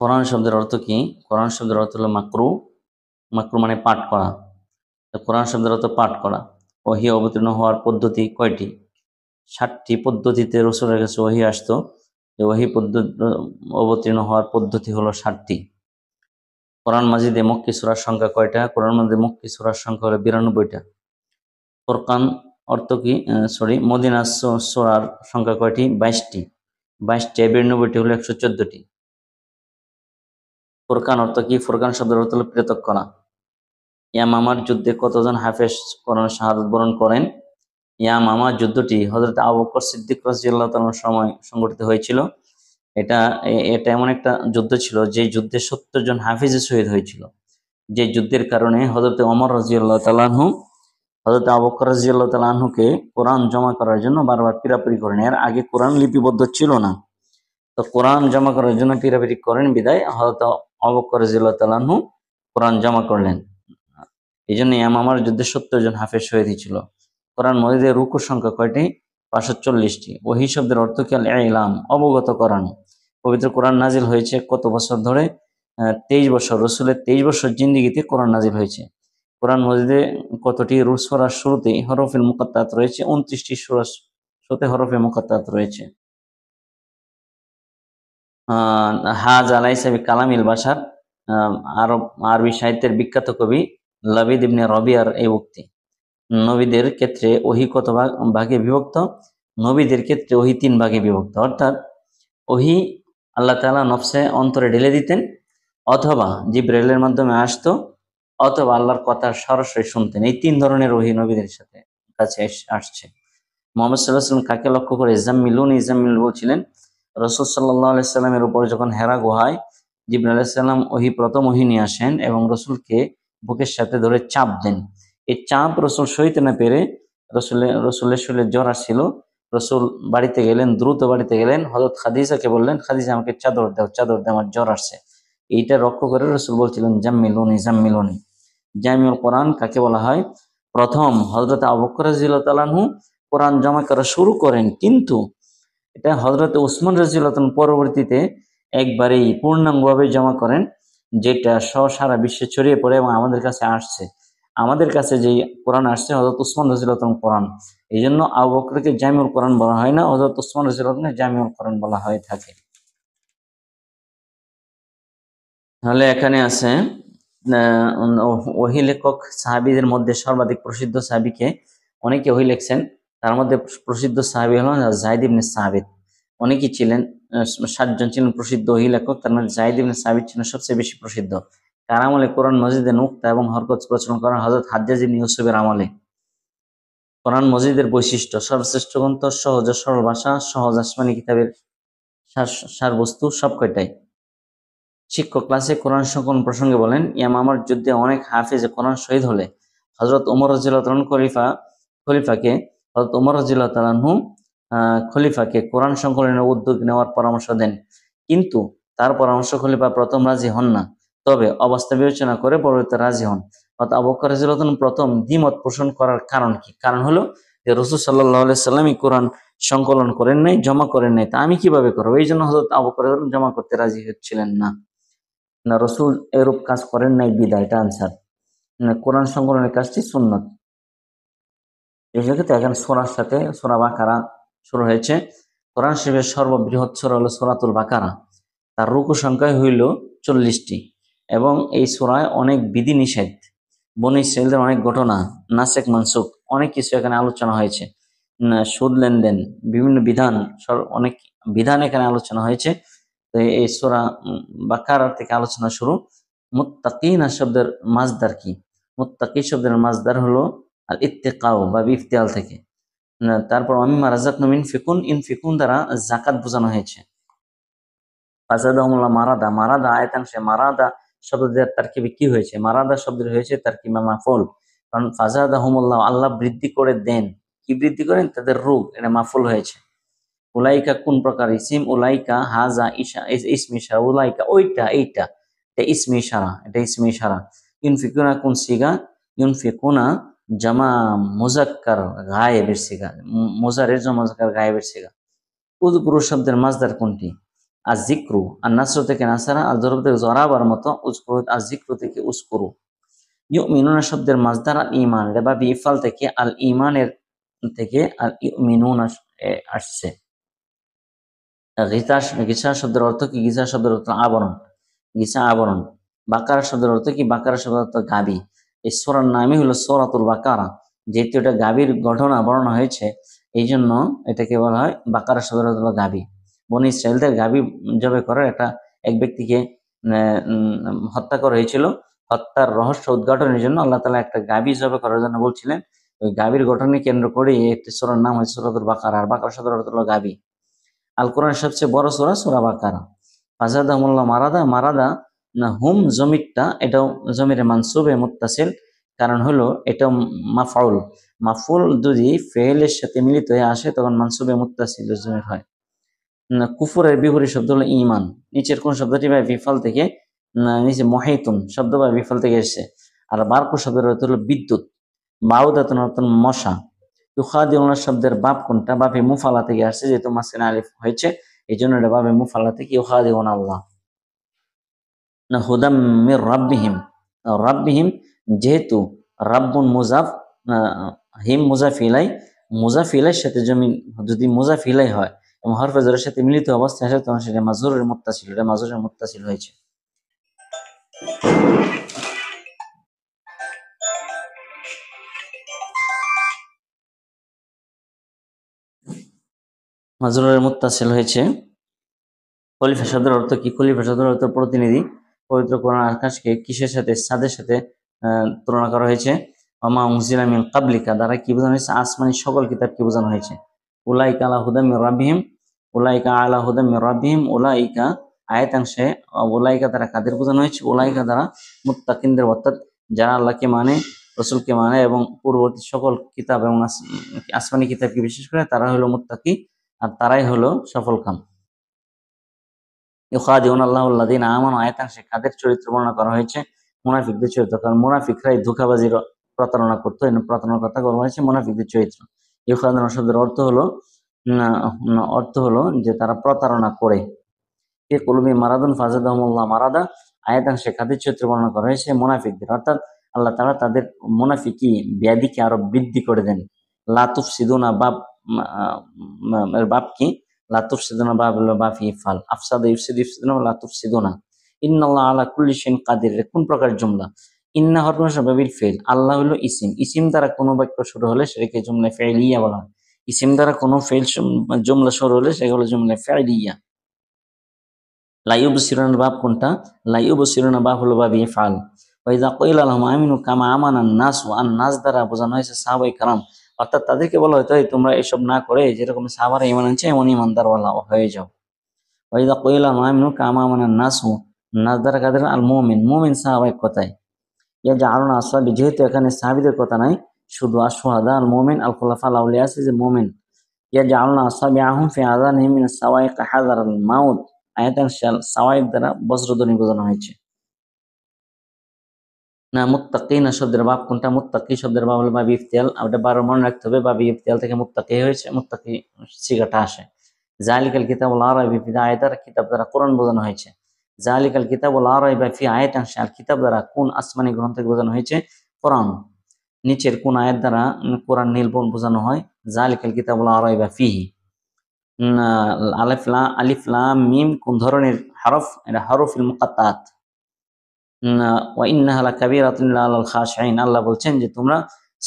কোরআন শব্দের অর্থ কি? কোরআন শব্দের অর্থ হলো মাকরু। মাকরু মানে পাঠ করা। তো কোরআন শব্দের অর্থ পাঠ করা। ওহী অবতীর্ণ হওয়ার পদ্ধতি কয়টি? 7টি পদ্ধতিতে রসুলের কাছে ওহী আসতো। ওহী অবতীর্ণ হওয়ার পদ্ধতি হলো 7টি। কোরআন মাজিদে মক্কি সূরার সংখ্যা কয়টা? কোরআন মাজিদে মক্কি সূরার সংখ্যা হলো 92টা। ফুরকান অর্থ কি? মদিনা সূরার সংখ্যা কয়টি? 22টি। 22টি 92টি হলো 114টি। ফুরকান অর্থ কি? ফুরকান শব্দের অর্থ হলো পৃথক করা। ইয়ামামার যুদ্ধে কতজন হাফেজ কোরআন শাহাদাত বরণ করেন? ইয়ামামা যুদ্ধটি হযরত আবু বকর সিদ্দিক রাদিয়াল্লাহু তাআলার সময় সংগঠিত হয়েছিল। এটা এটা এমন একটা যুদ্ধ ছিল যে যুদ্ধে 70 জন হাফেজ শহীদ হয়েছিল। যে যুদ্ধের কারণে হযরত ওমর রাদিয়াল্লাহু তাআলা আনহু হযরত আবু বকর রাদিয়াল্লাহু তাআলা আনহুকে কোরআন জমা করার জন্য বারবার পীড়াপিড়ি করেন। এর আগে কোরআন লিপিবদ্ধ ছিল না। তো কোরআন জমা করার জন্য পীড়াপিড়ি করেন বিদায় হযরত আবু বকর রাদিয়াল্লাহু তাআলা আনহু কোরআন জমা করলেন। এই জন্য ইয়ামামার যুদ্ধে 70 জন হাফেজ শহীদ হয়েছিল। কোরআন মজিদের রুকুর সংখ্যা কয়টি? 540টি। ওহী শব্দের অর্থ কি? আল ইলাম, অবগত করানো। পবিত্র কোরআন নাজিল হয়েছে কত বছর ধরে? 23 বছর। রসুলের 23 বছর জিন্দিগিতে কোরআন নাজিল হয়েছে। কোরআন মজিদে কতটি সূরার শুরুতে হরফে মুকাত্তাত রয়েছে? 29টি সূরার শুরুতে হরফে মুকাত্তাত রয়েছে। হাজ আলাইসা কালামিল বাশার, আরবি সাহিত্যের বিখ্যাত কবি লাবিদ ইবনে রবিয়ার এই উক্তি। নবীদের ক্ষেত্রে ওহী কত ভাগে বিভক্ত? নবীদের ক্ষেত্রে ওহী 3 ভাগে বিভক্ত। অর্থাৎ ওহী আল্লাহ তাআলা নফসে অন্তরে ঢেলে দিতেন, অথবা জিবরাইলের মাধ্যমে আসতো, অথবা আল্লাহর কথা সরাসরি শুনতেন। এই 3 ধরনের ওহী নবীদের সাথে কাছে আসছে। মুহাম্মদ সাল্লাল্লাহু আলাইহি ওয়াসাল্লাম কাকে লক্ষ্য করে জাম্মিলুনি জাম্মিল বলছিলেন? রাসূল সাল্লাল্লাহু আলাইহি সাল্লামের উপর যখন হেরা গুহায় জিবরাইল আলাইহিস সালাম প্রথম ওহী নিয়ে আসেন এবং রসুলকে বুকের সাথে ধরে চাপ দেন। এই চাপ রসুল সইতে না পেরে রসুলের শরীরে জ্বর আসছিল। রসুল বাড়িতে গেলেন, দ্রুত বাড়িতে গেলেন। হযরত খাদিজাকে বললেন, খাদিজা আমাকে চাদর দাও, চাদর দাও, আমার জ্বর আসছে। এইটা লক্ষ্য করে রসুল বলছিলেন জাম্মিলুনি জাম্মিলুনি। জামিউল কোরআন কাকে বলা হয়? প্রথম হযরত আবু বকর রাদিয়াল্লাহু তাআলা আনহু কোরআন জমা করা শুরু করেন, কিন্তু এটা হযরত উসমান রাদিয়াল্লাহু তাআলা পরবর্তীতে একবারেই পূর্ণাঙ্গভাবে জমা করেন, যেটা সারা বিশ্বে ছড়িয়ে পড়ে এবং আমাদের কাছে আসছে। আমাদের কাছে যে কোরআন আসছে হযরত উসমান রাদিয়াল্লাহু তাআলা কোরআন। এই জন্য আবু বকরকে জামিউল কোরআন বলা হয় না, হযরত উসমান রাদিয়াল্লাহু তাআলা জামিউল কোরআন বলা হয়ে থাকে। তাহলে এখানে আছে ওহী লেখক সাহাবীদের মধ্যে সর্বাধিক প্রসিদ্ধ সাহাবীকে? অনেকে ওহী লিখছেন, তার মধ্যে প্রসিদ্ধ সাহাবী হলেন যায়েদ ইবনে সাবিত। অনেকেই ছিলেন, 7 জন ছিলেন প্রসিদ্ধ ওহী লেখক, তার মধ্যে যায়েদ ইবনে সাবিত ছিলেন সবচেয়ে বেশি প্রসিদ্ধ। কার আমলে? কোরআন মজিদে নুক্তা এবং হরকত প্রচলন করেন হযরত হাজ্জাজ ইবনে ইউসুফের আমলে। কোরআন মজিদের বৈশিষ্ট্য: সর্বশ্রেষ্ঠ গ্রন্থ, সহজ ও সরল ভাষা, সহজ আসমানি কিতাবের সারবস্তু সব কয়টাই। শিক্ষক ক্লাসে কোরআন সংকলন প্রসঙ্গে বলেন, ইয়ামামার যুদ্ধে অনেক হাফেজ কোরআন শহীদ হলে হযরত ওমর রাদিয়াল্লাহু তাআলা খলিফাকে কোরআন সংকলনের উদ্যোগ নেওয়ার পরামর্শ দেন, কিন্তু তার পরামর্শ খলিফা প্রথম রাজি হন না, তবে অবস্থা বিবেচনা করে পরবর্তীতে রাজি হন। অর্থাৎ আবু বকর রাদিয়াল্লাহু তাআলা প্রথম দ্বিমত পোষণ করার কারণ কি? কারণ হলো যে রাসূল সাল্লাল্লাহু আলাইহি সাল্লামই কোরআন সংকলন করেন নাই, জমা করেন নাই, তা আমি কিভাবে করবো? এই জন্য হযরত আবু বকর জমা করতে রাজি হচ্ছিলেন না। না, রসুল এরূপ কাজ করেন নাই বিদায়, এটা আনসার। কোরআন সংকলনের কাজটি সুন্নত। এই ক্ষেত্রে এখানে সূরার সাথে সূরা বাকারা শুরু হয়েছে। কোরআন শরীফের সর্ববৃহৎ সূরা হলো সূরাতুল বাকারা। তার রুকু সংখ্যা হইল 40টি এবং এই সূরায় অনেক বিধি নিষেধ, বনী ইসরাঈলদের অনেক ঘটনা, নাসেখ মানসুখ, অনেক কিছু এখানে আলোচনা হয়েছে। সুদ লেনদেন, বিভিন্ন বিধান, অনেক বিধান এখানে আলোচনা হয়েছে। তো এই সূরা বাকারা থেকে আলোচনা শুরু। মুত্তাকিনা শব্দের মাজদার কি? মুত্তাকি শব্দের মাজদার হলো আল ইত্তিকাউ বা ইফতিয়াল থেকে। তারপর মিম্মা রাযাকনাহুম ইনফিকুন, ইনফিকুন দ্বারা যাকাত বোঝানো হয়েছে। ফাযাদাহুমুল্লাহ মারাদা, মারাদা আয়াতাংশে মারাদা শব্দের তারকিবে কি হয়েছে? মারাদা শব্দের হয়েছে তারকিবে মাফউল। কারণ ফাযাদাহুমুল্লাহ, আল্লাহ বৃদ্ধি করে দেন। কি বৃদ্ধি করেন? তাদের রূপ, এটা মাফউল হয়েছে। উলাইকা কোন প্রকার ইসিম? উলাইকা হাজা ইসমি ইশারা, উলাইকা ওইটা, এইটা, এটা ইসমি ইশারা, এটা ইসমি ইশারা। ইউনফিকুনা কোন সিগা? ইউনফিকুনা জামা মুজাক্কার গায়েবের সিগা, মুজারের জামা মুজাক্কার গায়েবের সিগা। উযকুরু শব্দের মাজদার কোনটি? আর জিক্রু, আর নাসর থেকে নাসারা, আর জরব থেকে জরাবার মতো, উজকুরু আর জিক্রু থেকে উস্কুরু। ইউমিনুনা শব্দের মাজদার আল ইমান, বা ইফাল থেকে আল ইমানের থেকে আল ইউমিনুনা আসছে। গিসা শব্দের অর্থ কি? গিসা শব্দের অর্থ আবরণ, গিসা আবরণ। বাকারা শব্দের অর্থ কি? বাকারা শব্দের অর্থ গাবি। এই সূরার নামই হলো সূরাতুল বাকারা। যেহেতু এটা গাবির ঘটনা বর্ণনা হয়েছে, এই জন্য এটাকে বলা হয় বাকারা শব্দের অর্থ হলো গাবি। বনি ইসরায়েলদের গাবি জবাই করার এক ব্যক্তিকে হত্যা করা হয়েছিল। হত্যার রহস্য উদ্ঘাটনের জন্য আল্লাহ তাআলা একটা গাবি জবাই করার জন্য বলছিলেন। ওই গাবির ঘটনাকে কেন্দ্র করে একটি সূরার নাম হয়েছে সূরাতুল বাকারা। আর বাকারা শব্দের অর্থ হলো গাবি। আল কোরআনের সবচেয়ে বড় সূরা, সূরা বাকারা। ফাজাদাহুমুল্লাহ মারাদা, মারাদা না হুম জমিরটা, এটাও জমিরে মানসুবে মুত্তাসিল, কারণ হলো এটা মাফউল। মাফউল যদি ফেলের সাথে মিলিত হয়ে আসে তখন মানসুবে মুত্তাসিল জমির হয়। কুফরের বিপরীত শব্দ হলো ঈমান। নিচের কোন শব্দটি বা বিফল থেকে নিচে মহিতুন শব্দ বা বিফল থেকে এসেছে। আর বারকু শব্দের অর্থ হলো বিদ্যুৎ। বাউদাতুন অর্থ মশা। ইউখাদিউনা শব্দের বাপ কোনটা? বাপে মুফালা থেকে আসছে, যেহেতু মাঝখানে আলিফ হয়েছে এই জন্য এটা বাবে মুফালা থেকে ইউখাদিউনা আল্লাহ। না হুদাম মির রাব্বিহিম, রাব্বিহিম যেহেতু রাব্বুন মুজাফ, হিম মুজাফিলাই, মুজাফিলের সাথে জমিন যদি মুজাফিলাই হয় এবং হরফে জরের সাথে মিলিত অবস্থায় আসে তখন সেটা মাজরুরের মুত্তাসিল, এটা মাজরুরের মুত্তাসিল হয়েছে। মাজরুরের মুত্তাসিল হয়েছে। খলিফা শব্দের অর্থ কি? খলিফা শব্দের অর্থ প্রতিনিধি। পবিত্র কোরআন আকাশকে কিসের সাথে? ছাদের সাথে তুলনা করা হয়েছে। ওমা উনজিলা মিন কাবলিকা দ্বারা কি বোঝানো হয়েছে? আসমানি সকল কিতাবকে বোঝানো হয়েছে। উলাইকা আলা হুদাম মির রাব্বিহিম, উলাইকা আলা হুদাম মির রাব্বিহিম, উলাইকা আয়াতাংশে উলাইকা দ্বারা কাদের বোঝানো হয়েছে? উলাইকা দ্বারা মুত্তাকিনদের, অর্থাৎ যারা আল্লাহকে মানে, রসুলকে মানে এবং পূর্ববর্তী সকল কিতাব এবং আসমানি কিতাবকে বিশেষ করে তারা হলো মুত্তাকি, আর তারাই হলো সফলকাম। ইউখাদিউনা আল্লাহুল্লাযীনা আমানু আয়াতাংশে কাদের চরিত্র বর্ণনা করা হয়েছে? মুনাফিকদের চরিত্র, কারণ মুনাফিকরাই ধোঁকাবাজির প্রতারণা করতো, এই প্রতারণার কথা বলা হয়েছে মুনাফিকদের চরিত্র। ইউখাদিউনা শব্দের অর্থ হলো যে তারা প্রতারণা করে। ফি কুলুবিহিম মারাদুন ফাযাদাহুমুল্লাহু মারাদা, আয়াতাংশে কাদের চরিত্র বর্ণনা করা হয়েছে? মুনাফিকদের, অর্থাৎ আল্লাহ তাআলা তাদের মুনাফিকি ব্যাধিকে আরো বৃদ্ধি করে দেন। লা তুফসিদুনা বাব, এর বাব কি? লা তুফসিদুনা বাব হলো বাফি ইফআল, আফসাদা ইউফসিদু ইফসিদুনা লা তুফসিদুনা। ইন্নাল্লাহ আলা কুল্লি শাইইন কাদির, কোন প্রকার জুমলা? ইন্না হরফুন সাবাবিল ফিল, আল্লাহ হলো ইসিম। ইসিম দ্বারা কোনো বাক্য শুরু হলে সেটাকে জুমলা ফি'লিয়া বলা হয়। ইসিম দ্বারা কোনো ফিল জুমলা শুরু হলে সেগুলো জুমলা ফি'লিয়া। লা ইউবসিরুনার বাব কোনটা? লা ইউবসিরুনা বাব হলো বাব ইফআল। ওয়া ইযা ক্বিলা লাহুম আমিনু কামা আমানান নাস, আন নাস দ্বারা বোঝানো হয়েছে সাহাবায়ে কেরাম, অর্থাৎ তাদেরকে বলা হয়তো তোমরা এসব না করে যেরকম সাহাবারা ঈমান আনছে এমন ঈমানদার হয়ে যাও। ওয়া ইযা ক্বিলা লাহুম আমিনু কামা আমানান নাস, নাস দ্বারা কাদের? আল মুমিন, মুমিন সাহাবায়ে কথায়। ইয়াজআলুনা আসহাবি, যেহেতু এখানে সাহাবীদের কথা নাই, শুধু আশ-শুহাদা আল মুমিন আল খুলাফা আল আউলিয়া আছে যে মুমিন। ইয়াজআলুনা আসাবিআহুম ফি আযানিহিম মিনাস সাওয়াইক হাযারাল মাউত, আয়াতাংশে সাওয়াইক দ্বারা বজ্রধ্বনি বোঝানো হয়েছে। না মুত্তাকিনা শব্দের বাব কোনটা? মুত্তাকি শব্দের বাব হলো বাব ইফতিয়াল, ওটা বারবার মনে রাখতে হবে। বাব ইফতিয়াল থেকে মুত্তাকি হয়েছে, মুত্তাকি সিগাটা আসে। জালিকাল কিতাবুল লা রাইবা ফিহি, আয়াতের কিতাব দ্বারা কোরআন বোঝানো হয়েছে। জালিকাল কিতাবুল লা রাইবা ফিহি, আয়াতাংশে আল কিতাব দ্বারা কোন আসমানি গ্রন্থকে বোঝানো হয়েছে? কোরআন। নিচের কোন আয়াত দ্বারা কোরআন নির্ভুল বোঝানো হয়? জালিকাল কিতাবুল লা রাইবা ফিহি। আলিফ লাম মিম কোন ধরনের হরফ? এটা হরফুল মুকাত্তাত। ওয়া ইন্নাহা লাকাবীরাতুন ইল্লা আলাল খাশিঈন, আল্লাহ বলছেন যে তোমরা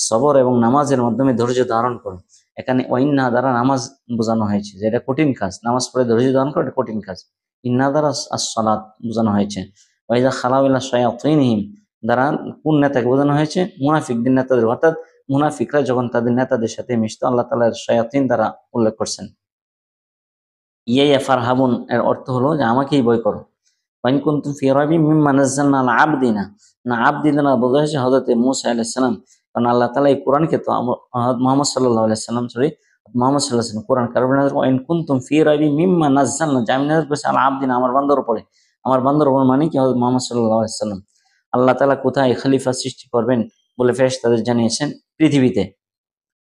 সবর এবং নামাজের মাধ্যমে ধৈর্য ধারণ করো। এখানে ওয়া ইন্নাহা দ্বারা নামাজ বোঝানো হয়েছে, যে এটা কঠিন কাজ, নামাজ পড়ে ধৈর্য ধারণ করা এটা কঠিন কাজ। ইন্নাহা দ্বারা আস-সালাত বোঝানো হয়েছে। ওয়া ইযা খালাউ ইলা শায়াতিনহিম দ্বারা কোন নেতাকে বোঝানো হয়েছে? মুনাফিকদের নেতাদের, অর্থাৎ মুনাফিকরা যখন তাদের নেতাদের সাথে মিশতো, আল্লাহ তাআলা শায়াতিন দ্বারা উল্লেখ করছেন। ইয়া ফারহাবুন এর অর্থ হলো যে আমাকেই ভয় করো। ওয়াইন কুনতুম ফি রাইবিম মিম্মা নাযালনা আলা আবদিনা, না আবদিনা বোঝা হয়েছে হযরত মূসা আলাইহিস সালাম, কারণ আল্লাহ তাআলা এই কোরআনকে তো মুহাম্মদ সাল্লাল্লাহু আলাইহি সাল্লাম মুহাম্মদ সাল্লাল্লাহু আলাইহি সাল্লাম কোরআন কারণে ওয়াইন কুনতুম ফি রাইবিম মিম্মা নাযালনা, জামিন নাযিল করেছে আলা আবদিনা, আমার বান্দার উপরে। আমার বান্দার উপর মানে কি? হযরত মুহাম্মদ সাল্লাল্লাহু আলাইহি সাল্লাম। আল্লাহ তাআলা কোথায় খলিফা সৃষ্টি করবেন বলে ফেরেশতাদের জানিয়েছেন? পৃথিবীতে।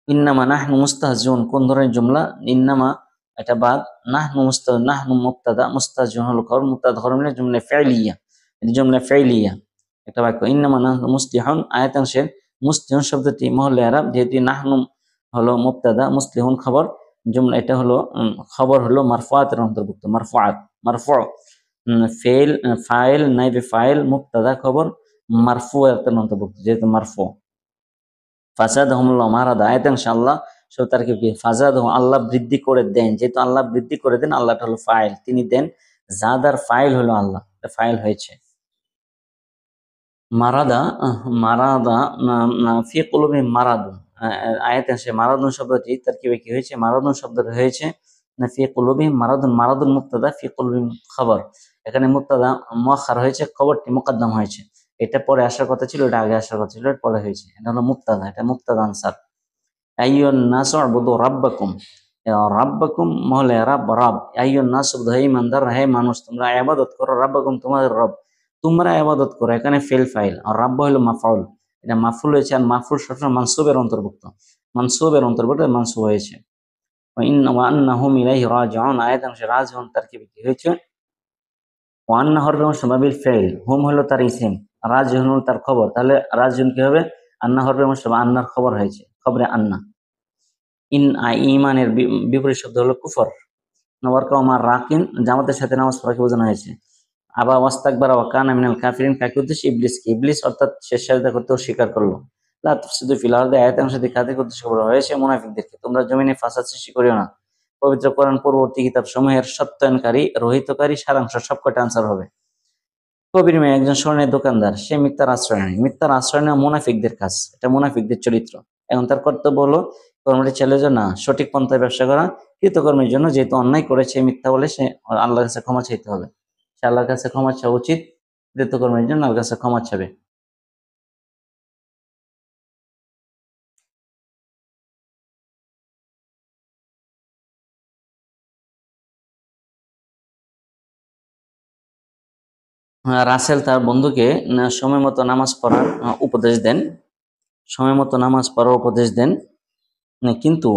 ইন্নামা নাহনু মুস্তাহজিউন কোন ধরনের জুমলা? ইন্নামা এটা বাদ। নাহনু মুবতাদা, মুস্তাজিম হলো খবর, মুবতাদা খবর মিলে জুমলা ফি'লিয়া, এটা জুমলা ফি'লিয়া একটা বাক্য। ইন্নামা নাহনু মুসলিহুন আয়াতাংশের মুসলিহুন শব্দটি মহল্লে আরাব, যেহেতু নাহনু হলো মুবতাদা, মুসলিহুন খবর, জুমলা এটা হলো খবর হলো মারফুআতের অন্তর্ভুক্ত, মারফুআত, মারফু, ফাইল নাইবে ফাইল, মুবতাদা খবর, মারফুআতের অন্তর্ভুক্ত যেহেতু মারফু। ফাসাদহুমুল্লাহ মারাদা আয়াতাংশে আল্লাহ সো তার কি ফাসাদহু আল্লাহ বৃদ্ধি করে দেন, যেহেতু আল্লাহ বৃদ্ধি করে দেন, আল্লাহটা হলো ফাইল, তিনি দেন, জাদার ফাইল হলো আল্লাহ, ফাইল হয়েছে। মারাদা মারাদা ফি কুলুবি মারাদুন, আয়াতে আসে মারাদুন শব্দটি তার কি হয়েছে, মারাদুন শব্দটি হয়েছে না ফি কুলুবি মারাদুন, মারাদুন মুবতাদা, ফি কুলুবি খবর, এখানে মুবতাদা মুআখখার হয়েছে, খবরটি মুকদ্দম হয়েছে। এটা পরে আসার কথা ছিল, এটা আগে আসার কথা ছিল, এটা পরে হয়েছে, এটা হলো মুবতাদা, এটা মুবতাদা আনসার। আইয়ুন নাসু উবুদু রাব্বাকুম, রাব্বাকুম মহলে রাব, রাব, আইয়ুন নাস শব্দ হে ইমানদার, হে মানুষ তোমরা ইবাদত করো, রাব্বাকুম তোমাদের রব, তোমরা ইবাদত করো, এখানে ফেল ফাইল, আর রাব্ব হলো মাফউল, এটা মাফউল হয়েছে, আর মাফউল সবসময় মানসুবের অন্তর্ভুক্ত, মানসুবের অন্তর্ভুক্ত মানসুব হয়েছে। ওয়া আন্নাহুম ইলাইহি রাজিউন আয়াতাংশে রাজিউন তারকিবে কি হয়েছে, ওয়া আন্না হরফে মুশতাবিল ফাইল, হুম হলো তার ইসিম, রাজিউন হলো তার খবর, তাহলে রাজিউন কি হবে, আন্না হরফে মুশতাবা, আন্নার খবর হয়েছে, খবরে আন্না। ইমানের বিপরীত শব্দ হলো কুফর। ওয়ারকা ওমার রাকিন জামাতের সাথে নামাজ পড়াকে বোঝানো হয়েছে। আবা ওয়াস্তাকবারা ওয়া কানা মিনাল কাফিরিন কাকে উদ্দেশ্যে, ইবলিসকে, ইবলিস অর্থাৎ সে সিজদা করতে অস্বীকার করলো। লা তুফসিদু ফিল আরদি আয়াতের সাথে কাদেরকে উদ্দেশ্য করা হয়েছে, মুনাফিকদেরকে, তোমরা জমিনে ফাসাদ সৃষ্টি করিও না। পবিত্র কোরআন পূর্ববর্তী কিতাব সমূহের সত্যায়নকারী, রহিতকারী, সারাংশ সবকটা আনসার হবে। কবির মেয়ে একজন স্বর্ণের দোকানদার, সে মিথ্যার আশ্রয় নেয়, মিথ্যার আশ্রয় নেওয়া মুনাফিকদের কাজ, এটা মুনাফিকদের চরিত্র। এখন তার কর্তব্য হলো কর্মটি ছেলের জন্য না, সঠিক পন্থায় ব্যবসা করা, কৃতকর্মের জন্য, যেহেতু অন্যায় করেছে মিথ্যা বলে, সে আল্লাহর কাছে ক্ষমা চাইতে হবে, সে আল্লাহর কাছে ক্ষমা চাওয়া উচিত, কৃতকর্মের জন্য আল্লাহর কাছে ক্ষমা চাবে। রাসেল তার বন্ধুকে সময় মতো নামাজ পড়ার উপদেশ দেন, সময় মতো নামাজ পড়ার উপদেশ দেন, কিন্তু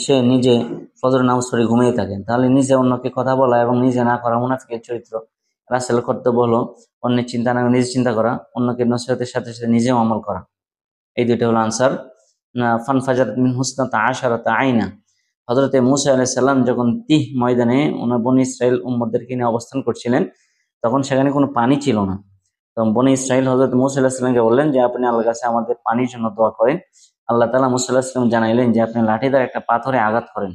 সে নিজে ফজর নামাজ পড়ে ঘুমিয়ে থাকেন, তাহলে নিজে অন্যকে কথা বলা এবং নিজে না করা মুনাফিকের চরিত্র। রাসেল কর্তব্য হলো অন্যের চিন্তা না করে নিজে চিন্তা করা, অন্যকে নসিহতের সাথে সাথে নিজেও আমল করা। এই দুইটা হলো আনসার। ফান ফাজার মিন হুসনাতা আশারাতা আইনা, হযরতে মূসা আলাইহিস সালাম যখন তিহ ময়দানে ওনার বনী ইসরাইল উম্মতদেরকে নিয়ে অবস্থান করছিলেন, তখন সেখানে কোনো পানি ছিল না। তখন বনী ইসরাইল হযরত মূসা আলাইহিস সালামকে বললেন যে আপনি আল্লাহর কাছে আমাদের পানির জন্য দোয়া করেন। আল্লাহ তাআলা মূসা আলাইহিস সালাম জানাইলেন যে আপনি লাঠি দ্বারা একটা পাথরে আঘাত করেন।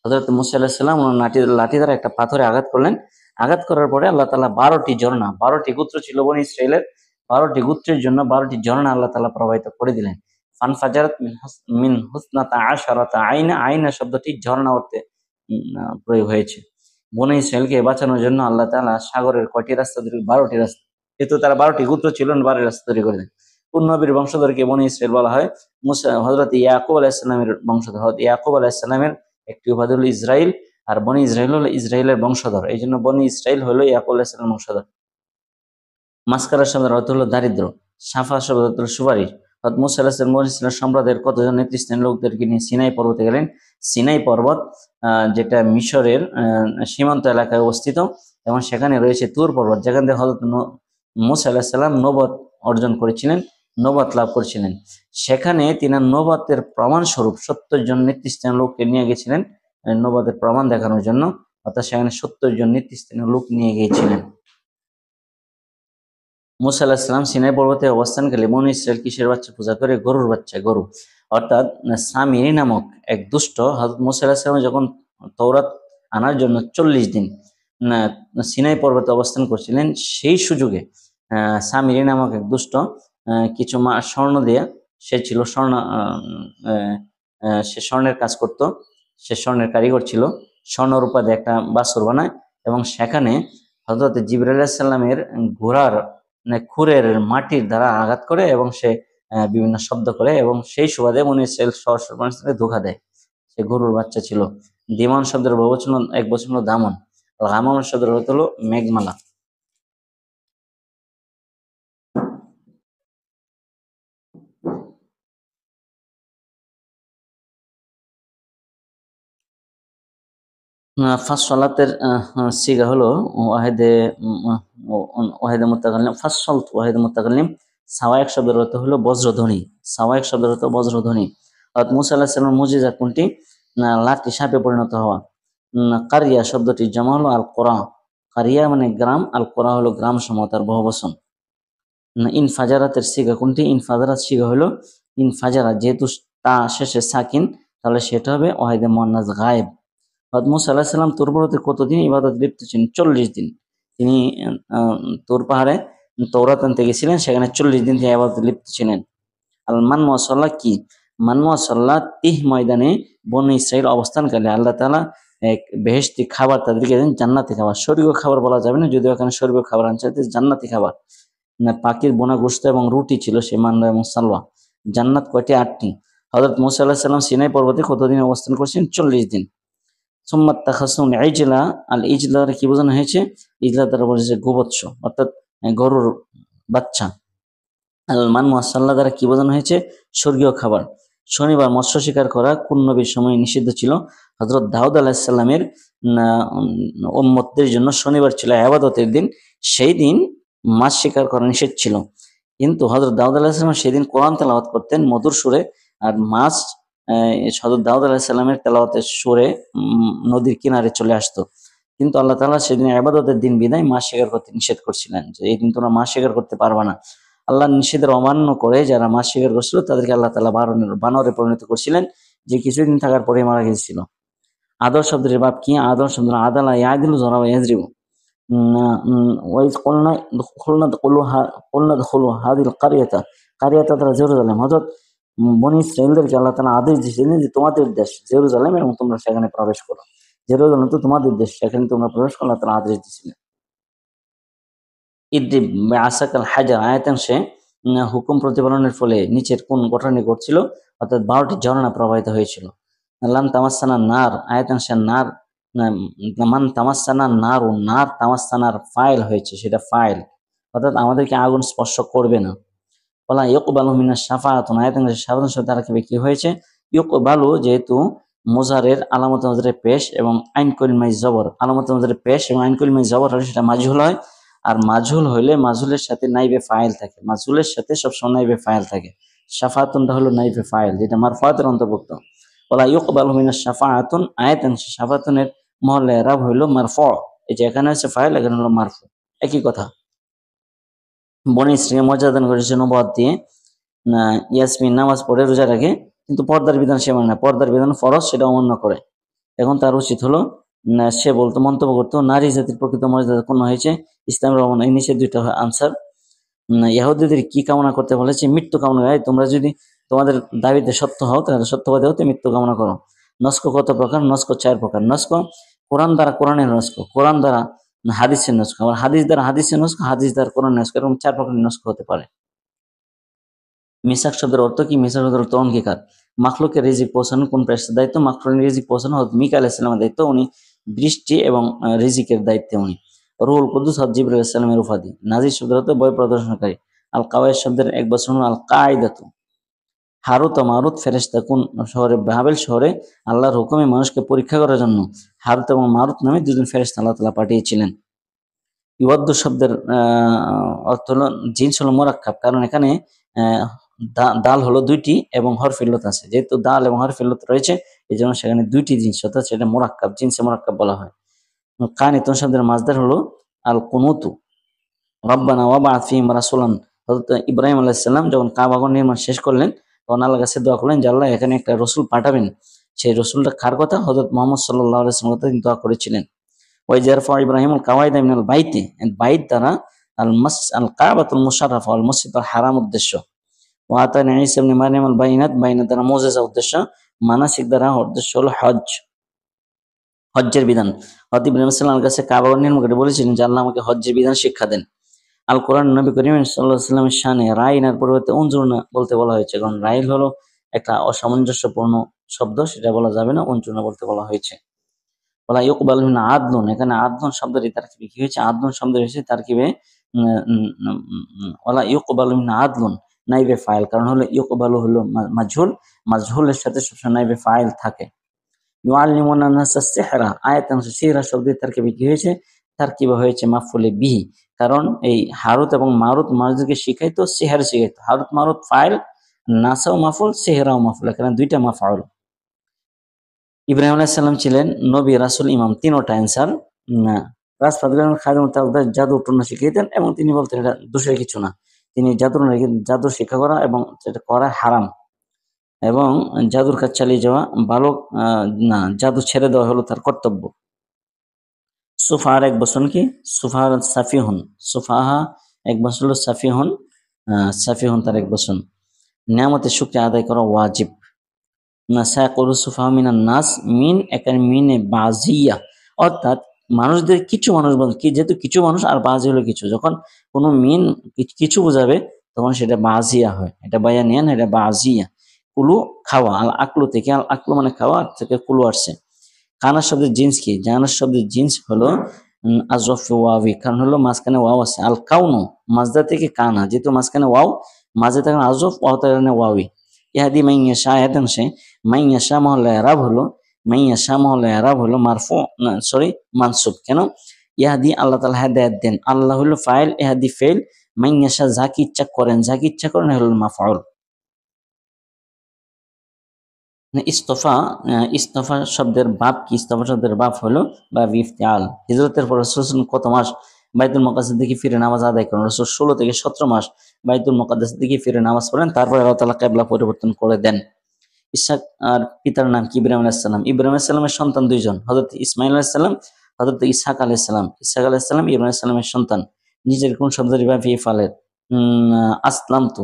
হযরত মূসা আলাইহিস সালাম ওনার লাঠি দ্বারা একটা পাথরে আঘাত করলেন। আঘাত করার পরে আল্লাহ তাআলা 12টি ঝর্ণা, 12টি গোত্র ছিল বনী ইসরাইলের, 12টি গোত্রের জন্য 12টি ঝর্ণা আল্লাহ তাআলা প্রবাহিত করে দিলেন। ফানফাজারাত মিন হুসনাতা আশারাতা আইনা, আইনা শব্দটি ঝর্ণা অর্থে প্রয়োগ হয়েছে। বনী ইসরাইলকে বাঁচানোর জন্য আল্লাহ তাআলা সাগরের কয়টি রাস্তা তৈরি, 12টি রাস্তা, যেহেতু তারা 12টি গোত্র ছিল, 12টি রাস্তা তৈরি করে দেন। কোন নবীর বংশধরকে বনী ইসরাইল বলা হয়? মুসা হযরত ইয়াকুব আলাইহিস সালামের বংশধর। হযরত ইয়াকুব আলাইহিস সালামের একটি উপাধি হলো ইসরাইল, আর বনী ইসরাইল হলো ইসরাইলের বংশধর, এই জন্য বনী ইসরাইল হলো ইয়াকুব আলাইহিস সালামের বংশধর। মাসকারা শব্দের অর্থ হলো দারিদ্র। সাফা শব্দের অর্থ হলো সুপারিশ। হযরত মুসা আলাইহিস সালাম বনী ইসরাইল সম্প্রদায়ের কতজন নেতৃস্থানীয় লোকদেরকে নিয়ে সিনাই পর্বতে গেলেন। সিনাই পর্বত যেটা মিশরের সীমান্ত এলাকায় অবস্থিত, এবং সেখানে রয়েছে তুর পর্বত, যেখান থেকে হযরত মুসা আলাইহিস সালাম নবুয়ত অর্জন করেছিলেন, নবুয়ত লাভ করেছিলেন। সেখানে তিনি নবুয়তের প্রমাণ স্বরূপ 70 জন নেতৃস্থানীয় লোককে নিয়ে গেছিলেন নবুয়তের প্রমাণ দেখানোর জন্য, অর্থাৎ সেখানে 70 জন নেতৃস্থানীয় লোক নিয়ে গিয়েছিলেন। মুসা আলাহিস সালাম সিনাই পর্বতে অবস্থানকালে বনী ইসরাইল কিসের বাচ্চা পূজা করে? গরুর বাচ্চা, গরু। অর্থাৎ সামিরি নামক এক দুষ্ট হযরত মুসা আলাহিস সালাম যখন তওরাত আনার জন্য 40 দিন সিনাই পর্বতে অবস্থান করছিলেন, সেই সুযোগে সামিরি নামক এক দুষ্ট কিছু স্বর্ণ দিয়ে, সে ছিল স্বর্ণ, সে স্বর্ণের কাজ করত, সে স্বর্ণের কারিগর ছিল, স্বর্ণ রূপা দিয়ে একটা বাছুর বানায়, এবং সেখানে হযরত জিবরাইল আলাইহিস সালামের ঘোড়ার খুরের মাটির দ্বারা আঘাত করে, এবং সে বিভিন্ন শব্দ করে, এবং সেই সুবাদে বনী ইসরাইল সহস্র ধোঁকা দেয়। সে গরুর বাচ্চা ছিল। দিমান শব্দের বহুবচন, এক বচন হলো দামন। গামাম শব্দের অর্থ হলো মেঘমালা। ফার্স্ট সলাতের সিগা হলো ওয়াহেদে ওয়াহেদে মুতাকাল্লিম। ফার্স্ট সলত ওয়াহেদে মুতাকাল্লিম। সাওয়ায়েক শব্দের অর্থ হলো বজ্রধ্বনি। সাওয়ায়েক শব্দের অর্থ বজ্রধ্বনি। অর্থাৎ মুসা আলাইহিস সালামের মুজিজা কোনটি? না, লাঠি সাপে পরিণত হওয়া। কারিয়া শব্দটির জমা হলো আল কোরা। কারিয়া মানে গ্রাম, আল কোরা হলো গ্রাম সমূহ, তার বহুবচন। ইনফাজারাতের সিগা কোনটি? ইনফাজারাত সিগা হলো ইনফাজারাত, যেহেতু তা শেষে সাকিন তাহলে সেটা হবে ওয়াহেদে মুয়ান্নাস গায়েব। হযরত মুসা আলাইহিস সালাম তুর পর্বতে কতদিন ইবাদত লিপ্ত ছিলেন? ৪০ দিন। তিনি তুর পাহাড়ে তওরাত আনতে গেছিলেন, সেখানে ৪০ দিন তিনি ইবাদতে লিপ্ত ছিলেন। আল মান ওয়া সাল্লাহ কি? মান ওয়া সাল্লাহ তিহ ময়দানে বনু ইসরাইল অবস্থানকালে আল্লাহ তাআলা এক বেহেশতি খাবার তাদেরকে দেন, জান্নাতি খাবার। স্বর্গীয় খাবার বলা যাবে না, যদিও এখানে স্বর্গীয় খাবার আনছে, জান্নাতি খাবার। পাখির বোনা গোশত এবং রুটি ছিল সে মান্না এবং সালওয়া। জান্নাত কয়টি? 8টি। হযরত মুসা আলাইহিস সালাম সিনাই পর্বতে কতদিন অবস্থান করছেন? 40 দিন। সুম্মা তাখাসুন ইজলা। আল ইজলা দ্বারা কি বোঝানো হয়েছে? ইজলা দ্বারা বোঝাচ্ছে গোবৎস, অর্থাৎ গরুর বাচ্চা। আল মান ওয়া সাল্লাহ দ্বারা কি বোঝানো হয়েছে? স্বর্গীয় খাবার। শনিবার মৎস্য শিকার করা কোন নবীর সময় নিষিদ্ধ ছিল? হযরত দাউদ আলাইহিস সালামের উম্মতদের জন্য শনিবার ছিল ইবাদতের দিন, সেই দিন মাছ শিকার করা নিষেধ ছিল। কিন্তু হযরত দাউদ আলাইহিস সালাম সেদিন কোরআন তেলাওয়াত করতেন মধুর সুরে, আর মাছ হযরত দাউদ আলাইহিস সালামের তেলাওয়াতের সুরে নদীর কিনারে চলে আসতো। কিন্তু আল্লাহ তাআলা সেদিন ইবাদতের দিন বিধায় মাছ শিকার করতে নিষেধ করছিলেন, যে এই দিন তোমরা মাছ শিকার করতে পারবা না। আল্লাহর নিষেধের অমান্য করে যারা মাছ শিকার করছিল তাদেরকে আল্লাহ তাআলা বানরে পরিণত করছিলেন, যে কিছুদিন থাকার পরে মারা গিয়েছিল। আদর শব্দের বাপ কি? আদর শব্দ আদালা ইয়াদিলু যরাবা ইয়াজরিবু। ওয়াইজ কুলনা দখুলু হাদিল কারিয়াতা। কারিয়াতা দ্বারা জেরুজালেম। হযরত বনী ইসরাঈলদেরকে আল্লাহ তাআলা আদেশ দিয়েছিলেন যে তোমাদের দেশ জেরুজালেম এবং তোমরা সেখানে প্রবেশ করো। জেরুজালেম তো তোমাদের দেশ, সেখানে তোমরা প্রবেশ করো, আল্লাহ তাআলা আদেশ দিয়েছিলেন। ইদ্রিব বিআসাকাল হাজার আয়াতাংশে হুকুম প্রতিপালনের ফলে নিচের কোন ঘটনা ঘটছিল? অর্থাৎ 12টি ঝর্ণা প্রবাহিত হয়েছিল। লান তামাসানা নার আয়াতাংশে নার, মান তামাসানা নার, ও নার তামাসানার ফাইল হয়েছে, সেটা ফাইল, অর্থাৎ আমাদেরকে আগুন স্পর্শ করবে না। বলা ইকবালু মিনাশ শাফাআতুন আয়াতাংশে শাফাআতুন শব্দ দ্বারা কি হয়েছে? ইকবালু যেহেতু মুজারের আলামত নজরে পেশ এবং আইন কলিমাই জবর, আলামত নজরে পেশ এবং আইন কলিমাই জবর হলে সেটা মাজহুল হয়। আর মাজহুল হইলে মাজহুলের সাথে নাইবে ফাইল থাকে, মাজহুলের সাথে সবসময় নাইবে ফাইল থাকে। শাফাআতুনটা হলো নাইবে ফাইল, যেটা মারফুআতের অন্তর্ভুক্ত। বলা ইকবালু মিনাশ শাফাআতুন আয়াতাংশে শাফাআতুনের মহল্লা ইরাব হইলো মারফু। এই যে এখানে আছে ফাইল, এখানে হলো মারফু, একই কথা। বনী ইসরাঈল মর্যাদান করেছে নবুয়ত দিয়ে। ইয়াসমিন নামাজ পড়ে রোজা রাখে, কিন্তু পর্দার বিধান সে মানে না, পর্দার বিধান ফরজ, সেটা অমান্য করে। এখন তার উচিত হলো সে বলতো, মন্তব্য করতো, নারী জাতির প্রকৃত মর্যাদা পূর্ণ হয়েছে ইসলামের অবমাননা। এই নিচে দুইটা আনসার। ইহুদিদের কি কামনা করতে বলেছে? মৃত্যু কামনা। তোমরা যদি তোমাদের দাবিতে সত্য হও, তাহলে সত্যবাদী হতে মৃত্যু কামনা করো। নস্ক কত প্রকার? নস্ক 4 প্রকার। নস্ক কোরআন দ্বারা কোরআনের নস্ক, কোরআন দ্বারা হাদিসের নস্ক, আবার হাদিস দ্বারা হাদিসের নস্ক, হাদিস দ্বারা কোরআনের নস্ক, এরকম 4 প্রকারের নস্ক হতে পারে। মিসাক শব্দের অর্থ কি? মিসাক শব্দের অর্থ অঙ্গীকার। মাখলুকের রিজিক পৌঁছানো কোন ফেরেশতার দায়িত্ব? মাখলুকের রিজিক পৌঁছানো হযরত মিকা আলাইহিস সালামের দায়িত্ব, উনি বৃষ্টি এবং রিজিকের দায়িত্বে উনি। রুহুল কুদ্দুস হযরত জিবরাইল আলাইহিস সালামের উপাধি। নাজির শব্দের অর্থ বই প্রদর্শনকারী। আল কাওয়াইদ শব্দের এক বচন হলো আল কায়দাতু। হারুত ও মারুত ফেরেশতা কোন শহরে? বাবেল শহরে আল্লাহর হুকুমে মানুষকে পরীক্ষা করার জন্য হারুত এবং মারুত নামে দুজন ফেরেশতা আল্লাহ তাআলা পাঠিয়েছিলেন। ইওয়াদ্দু শব্দের অর্থ হলো জিনস হলো মুরাক্কাব, কারণ এখানে দাল হলো 2টি এবং হরফিল্লত আছে। যেহেতু দাল এবং হরফিল্লত রয়েছে, এই জন্য সেখানে 2টি জিনিস, অর্থাৎ সেটা মুরাক্কাব, জিনসে মুরাক্কাব বলা হয়। কানিতুন শব্দের মাসদার হলো আল কুনুতু। রব্বানা ওয়াবআথ ফীহিম রাসূলান। হযরত ইব্রাহিম আলাইহিস সালাম যখন কাবাগর নির্মাণ শেষ করলেন, তখন আল্লাহর কাছে দোয়া করলেন যে আল্লাহ এখানে একটা রাসূল পাঠাবেন। সেই রাসূলটা কার কথা? হযরত মুহাম্মদ সাল্লাল্লাহু আলাইহি ওয়াসাল্লাম তিনি দোয়া করেছিলেন। ওয়াইজারফা ইব্রাহিমুল কাওয়াইদা মিনাল বাইতি, বাইত দ্বারা আল কাবাতুল মুশাররাফা ওয়াল মসজিদুল হারাম উদ্দেশ্য। ওয়াতানা ঈসা ইবনে মারইয়াম আল বাইনাত, বাইনাত দ্বারা মুজিজা উদ্দেশ্য। মানাসিক দ্বারা উদ্দেশ্য হলো হজ, হজ্জের বিধান। হযরত ইব্রাহিম সাল্লাল্লাহু কাছে কাবাগর নির্মাণ করে বলেছিলেন যে আল্লাহ আমাকে হজ্জের বিধান শিক্ষা দেন। আল কোরআন নবী করিম সাল্লাল্লাহু আলাইহি ওয়াসাল্লামের শানে রাইনার পরিবর্তে উনজুরনা বলতে বলা হয়েছে, কারণ রাইল হলো একটা অসামঞ্জস্যপূর্ণ শব্দ, সেটা বলা যাবে না, উনজুরনা বলতে বলা হয়েছে। বলা ইউকবাল মিন আদলুন, এখানে আদলুন শব্দটি তারকিবে কি হয়েছে? আদলুন শব্দ হয়েছে তারকিবে ওয়ালা ইউকবাল মিন আদলুন, নাইবে ফাইল, কারণ হলো ইউকবালু হলো মাজহুল, মাজহুলের সাথে সবসময় নাইবে ফাইল থাকে। ইউআল্লিমুনা নাসা সিহরা, আয়াতাংশ সিহরা শব্দের তারকিবে কি হয়েছে? তারকিবে হয়েছে মাফউলে বিহি। কারণ এই হারুত এবং মারুত মানুষদেরকে শিখাইতো, সিহর শিখাইতো। হারুত মারুত ফাইল, নাসাও মাফুল, সিহরাও মাফুল, এখানে দুইটা মাফউল। ইব্রাহিম আলাইহিস সালাম ছিলেন নবী, রাসূল, ইমাম, তিনোটা অ্যান্সার। না, রাজপাটগান খাদেম তাওদের জাদু টুনা শিখিয়েতেন এবং তিনি বলতেন এটা দোষের কিছু না। তিনি জাদু শিক্ষা করা এবং সেটা করা হারাম, এবং জাদুর কাজ চালিয়ে যাওয়া বালক না, জাদু ছেড়ে দেওয়া হলো তার কর্তব্য। সুফাহার এক বচন কি? সুফাহার সাফিহুন। সুফাহা এক বচন হলো সাফিহুন। সাফিহুন তার এক বচন। নিয়ামতের শুকরিয়া আদায় করা ওয়াজিব। নাসাকুরু সুফাহা মিনান নাস, মিন এখানে মিনে বাজিয়া, অর্থাৎ মানুষদের কিছু মানুষ বলতে কি, যেহেতু কিছু মানুষ আর বাজি হলো কিছু, যখন কোনো মিন কিছু বোঝাবে তখন সেটা বাজিয়া হয়। এটা বায়ানিয়া না, এটা বাজিয়া। কুলু খাওয়া, আল আকলু থেকে, আল আকলু মানে খাওয়া, থেকে কুলু আসছে। কানা শব্দের জিন্স কি? জানা শব্দের জিন্স হলো আজরফ ওয়াবি, কারণ হলো মাঝখানে ওয়াও আছে। আল কাউনু মাজদা থেকে কানা, যেহেতু মাঝখানে ওয়াও, মাঝে থাকে আজরফ, ওয়াও থাকে ওয়াবি। ইহাদি মাইয়াশা আয়াতাংশে মাইয়াশা মহল্লা এরাব হলো, মাইয়াশা মহল্লা এরাব হলো মারফু, সরি মানসুব। কেন? ইহাদি আল্লাহ তাআলা হেদায়েত দেন, আল্লাহ হলো ফাইল, ইহাদি ফেল, মাইয়াশা যাকে ইচ্ছা করেন, যাকে ইচ্ছা করেন হলো মাফউল। ইস্তফা, ইস্তফা শব্দের বাপ কি? ইস্তফা শব্দের বাপ হলো বাব ইফতিআল। হিজরতের পর রাসূল কত মাস বাইতুল মুকাদ্দাস দিকে ফিরে নামাজ আদায় করেন? রাসূল 16 থেকে 17 মাস বাইতুল মুকাদ্দাস দিকে ফিরে নামাজ পড়েন, তারপরে আল্লাহ তাআলা কিবলা পরিবর্তন করে দেন। ইসহাক আর পিতার নাম কি? ইব্রাহিম আলাইহিস সালাম। ইব্রাহিম আলাইহিস সালামের সন্তান দুইজন, হযরত ইসমাঈল আলাইহিস সালাম, হযরত ইসহাক আলাইহিস সালাম। ইসহাক আলাইহিস সালাম ইব্রাহিম আলাইহিস সালামের সন্তান। নিজের কোন শব্দের বা ফিফালের? আসলামতু,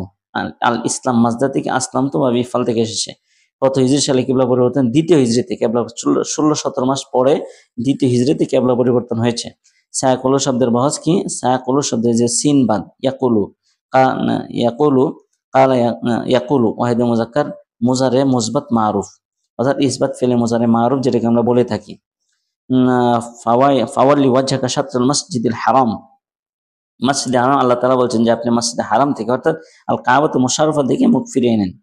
আল ইসলাম মাজদা থেকে আসলামতু বা বিফাল থেকে এসেছে। কত হিজরি সালে কিবলা পরিবর্তন? দ্বিতীয় হিজরিতে। কিবলা 16-17 মাস পরে দ্বিতীয় হিজরিতে কিবলা পরিবর্তন হয়েছে। সায়াকুলু শব্দের বহজ কি? সায়াকুলু শব্দের যে সিন বাদ, ইয়াকুলু, ইয়াকুলু, কালা, ইয়াকুলু ওয়াহিদে মুজাক্কার, মুজারে মুসবাত মারুফ, অর্থাৎ ইসবাত ফেলে মুজারে মারুফ, যেটাকে আমরা বলে থাকি। ফাওয়াল্লি ওয়াজহাকা শাতরাল মসজিদিল হারাম, মসজিদে হারাম, আল্লাহ তাআলা বলছেন যে আপনি মসজিদে হারাম থেকে, অর্থাৎ আল কাবাতুল মুশাররফা দিকে মুখ ফিরিয়ে নেন।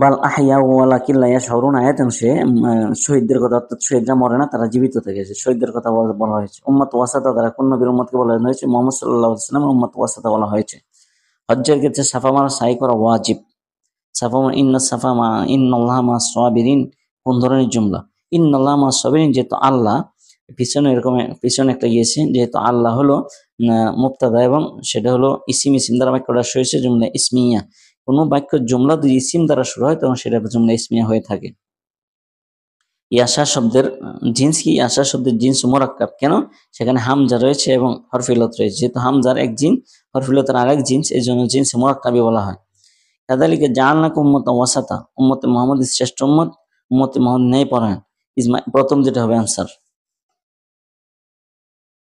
বাল আহইয়া ওয়ালাকিন লা ইয়াশউরুন আয়াতাংশে শহীদদের কথা, অর্থাৎ শহীদরা মরে না, তারা জীবিত থেকেছে, শহীদদের কথা বলা হয়েছে। উম্মত ওয়াসাতা দ্বারা কোন নবীর উম্মতকে বলা হয়েছে? মুহাম্মদ সাল্লাল্লাহু আলাইহি ওয়াসাল্লামের উম্মত ওয়াসাতা বলা হয়েছে। হজ্জের ক্ষেত্রে সাফা মারা, সাই করা ওয়াজিব। সাফা মানে ইন্না সাফা মা ইন্নাল্লাহা মা সাবিরিন, কোন ধরনের জুমলা? ইন্নাল্লাহা মা সাবিরিন, যেহেতু আল্লাহ, পিছনে এরকম পিছনে একটা গিয়েছে, যেহেতু আল্লাহ হলো মুবতাদা এবং সেটা হলো ইসিম, ইসিম দ্বারা বাক্যটা শুরু হয়েছে, জুমলা ইসমিয়া। কোনো বাক্য জুমলা যদি ইসিম দ্বারা শুরু হয় তখন সেটা জুমলা ইসমিয়া হয়ে থাকে। ইয়াশা শব্দের জিন্স কি? ইয়াশা শব্দের জিন্স মুরাক্কাব। কেন? সেখানে হামজা রয়েছে এবং হরফিলত রয়েছে, যেহেতু হামজার এক জিন, হরফিলতের আরেক জিন্স, এই জন্য জিন্স মুরাক্কাবি বলা হয়। কাযালিকা জাআলনাকুম উম্মাতান ওয়াসাতা, উম্মতে মুহাম্মদ শ্রেষ্ঠ উম্মত, উম্মতে মুহাম্মদ ন্যায় পরায়ণ। প্রথম যেটা হবে আনসার।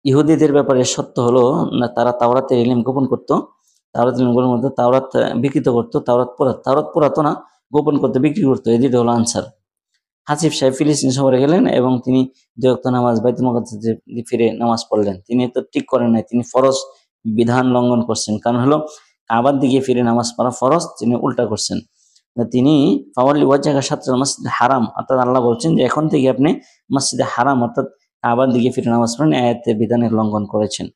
ইহুদিদের ব্যাপারে সত্য হলো তারা তাওরাতের ইলম গোপন করত। তাওরাতের ইলম গোপন করত, তাওরাত বিকৃত করত, তাওরাত পোড়াতো না, গোপন করতে বিক্রি করতো। এই দুটো হলো আনসার। হাসিফ সাহেব ফিলিস্তিন সফরে গেলেন এবং তিনি 2 ওয়াক্ত নামাজ বাইতুল মুকাদ্দাসে ফিরে নামাজ পড়লেন। তিনি তো ঠিক করেন নাই, তিনি ফরজ বিধান লঙ্ঘন করছেন। কারণ হলো কাবার দিকে ফিরে নামাজ পড়া ফরজ, তিনি উল্টা করছেন। তিনি ফাওয়াল্লি ওয়াজহাকা শাতরাল মাসজিদিল হারাম, অর্থাৎ আল্লাহ বলছেন যে এখন থেকে আপনি মসজিদে হারাম অর্থাৎ কাবার দিকে ফিরে নামাজ পড়েন, আয়াতের বিধানের লঙ্ঘন করেছেন।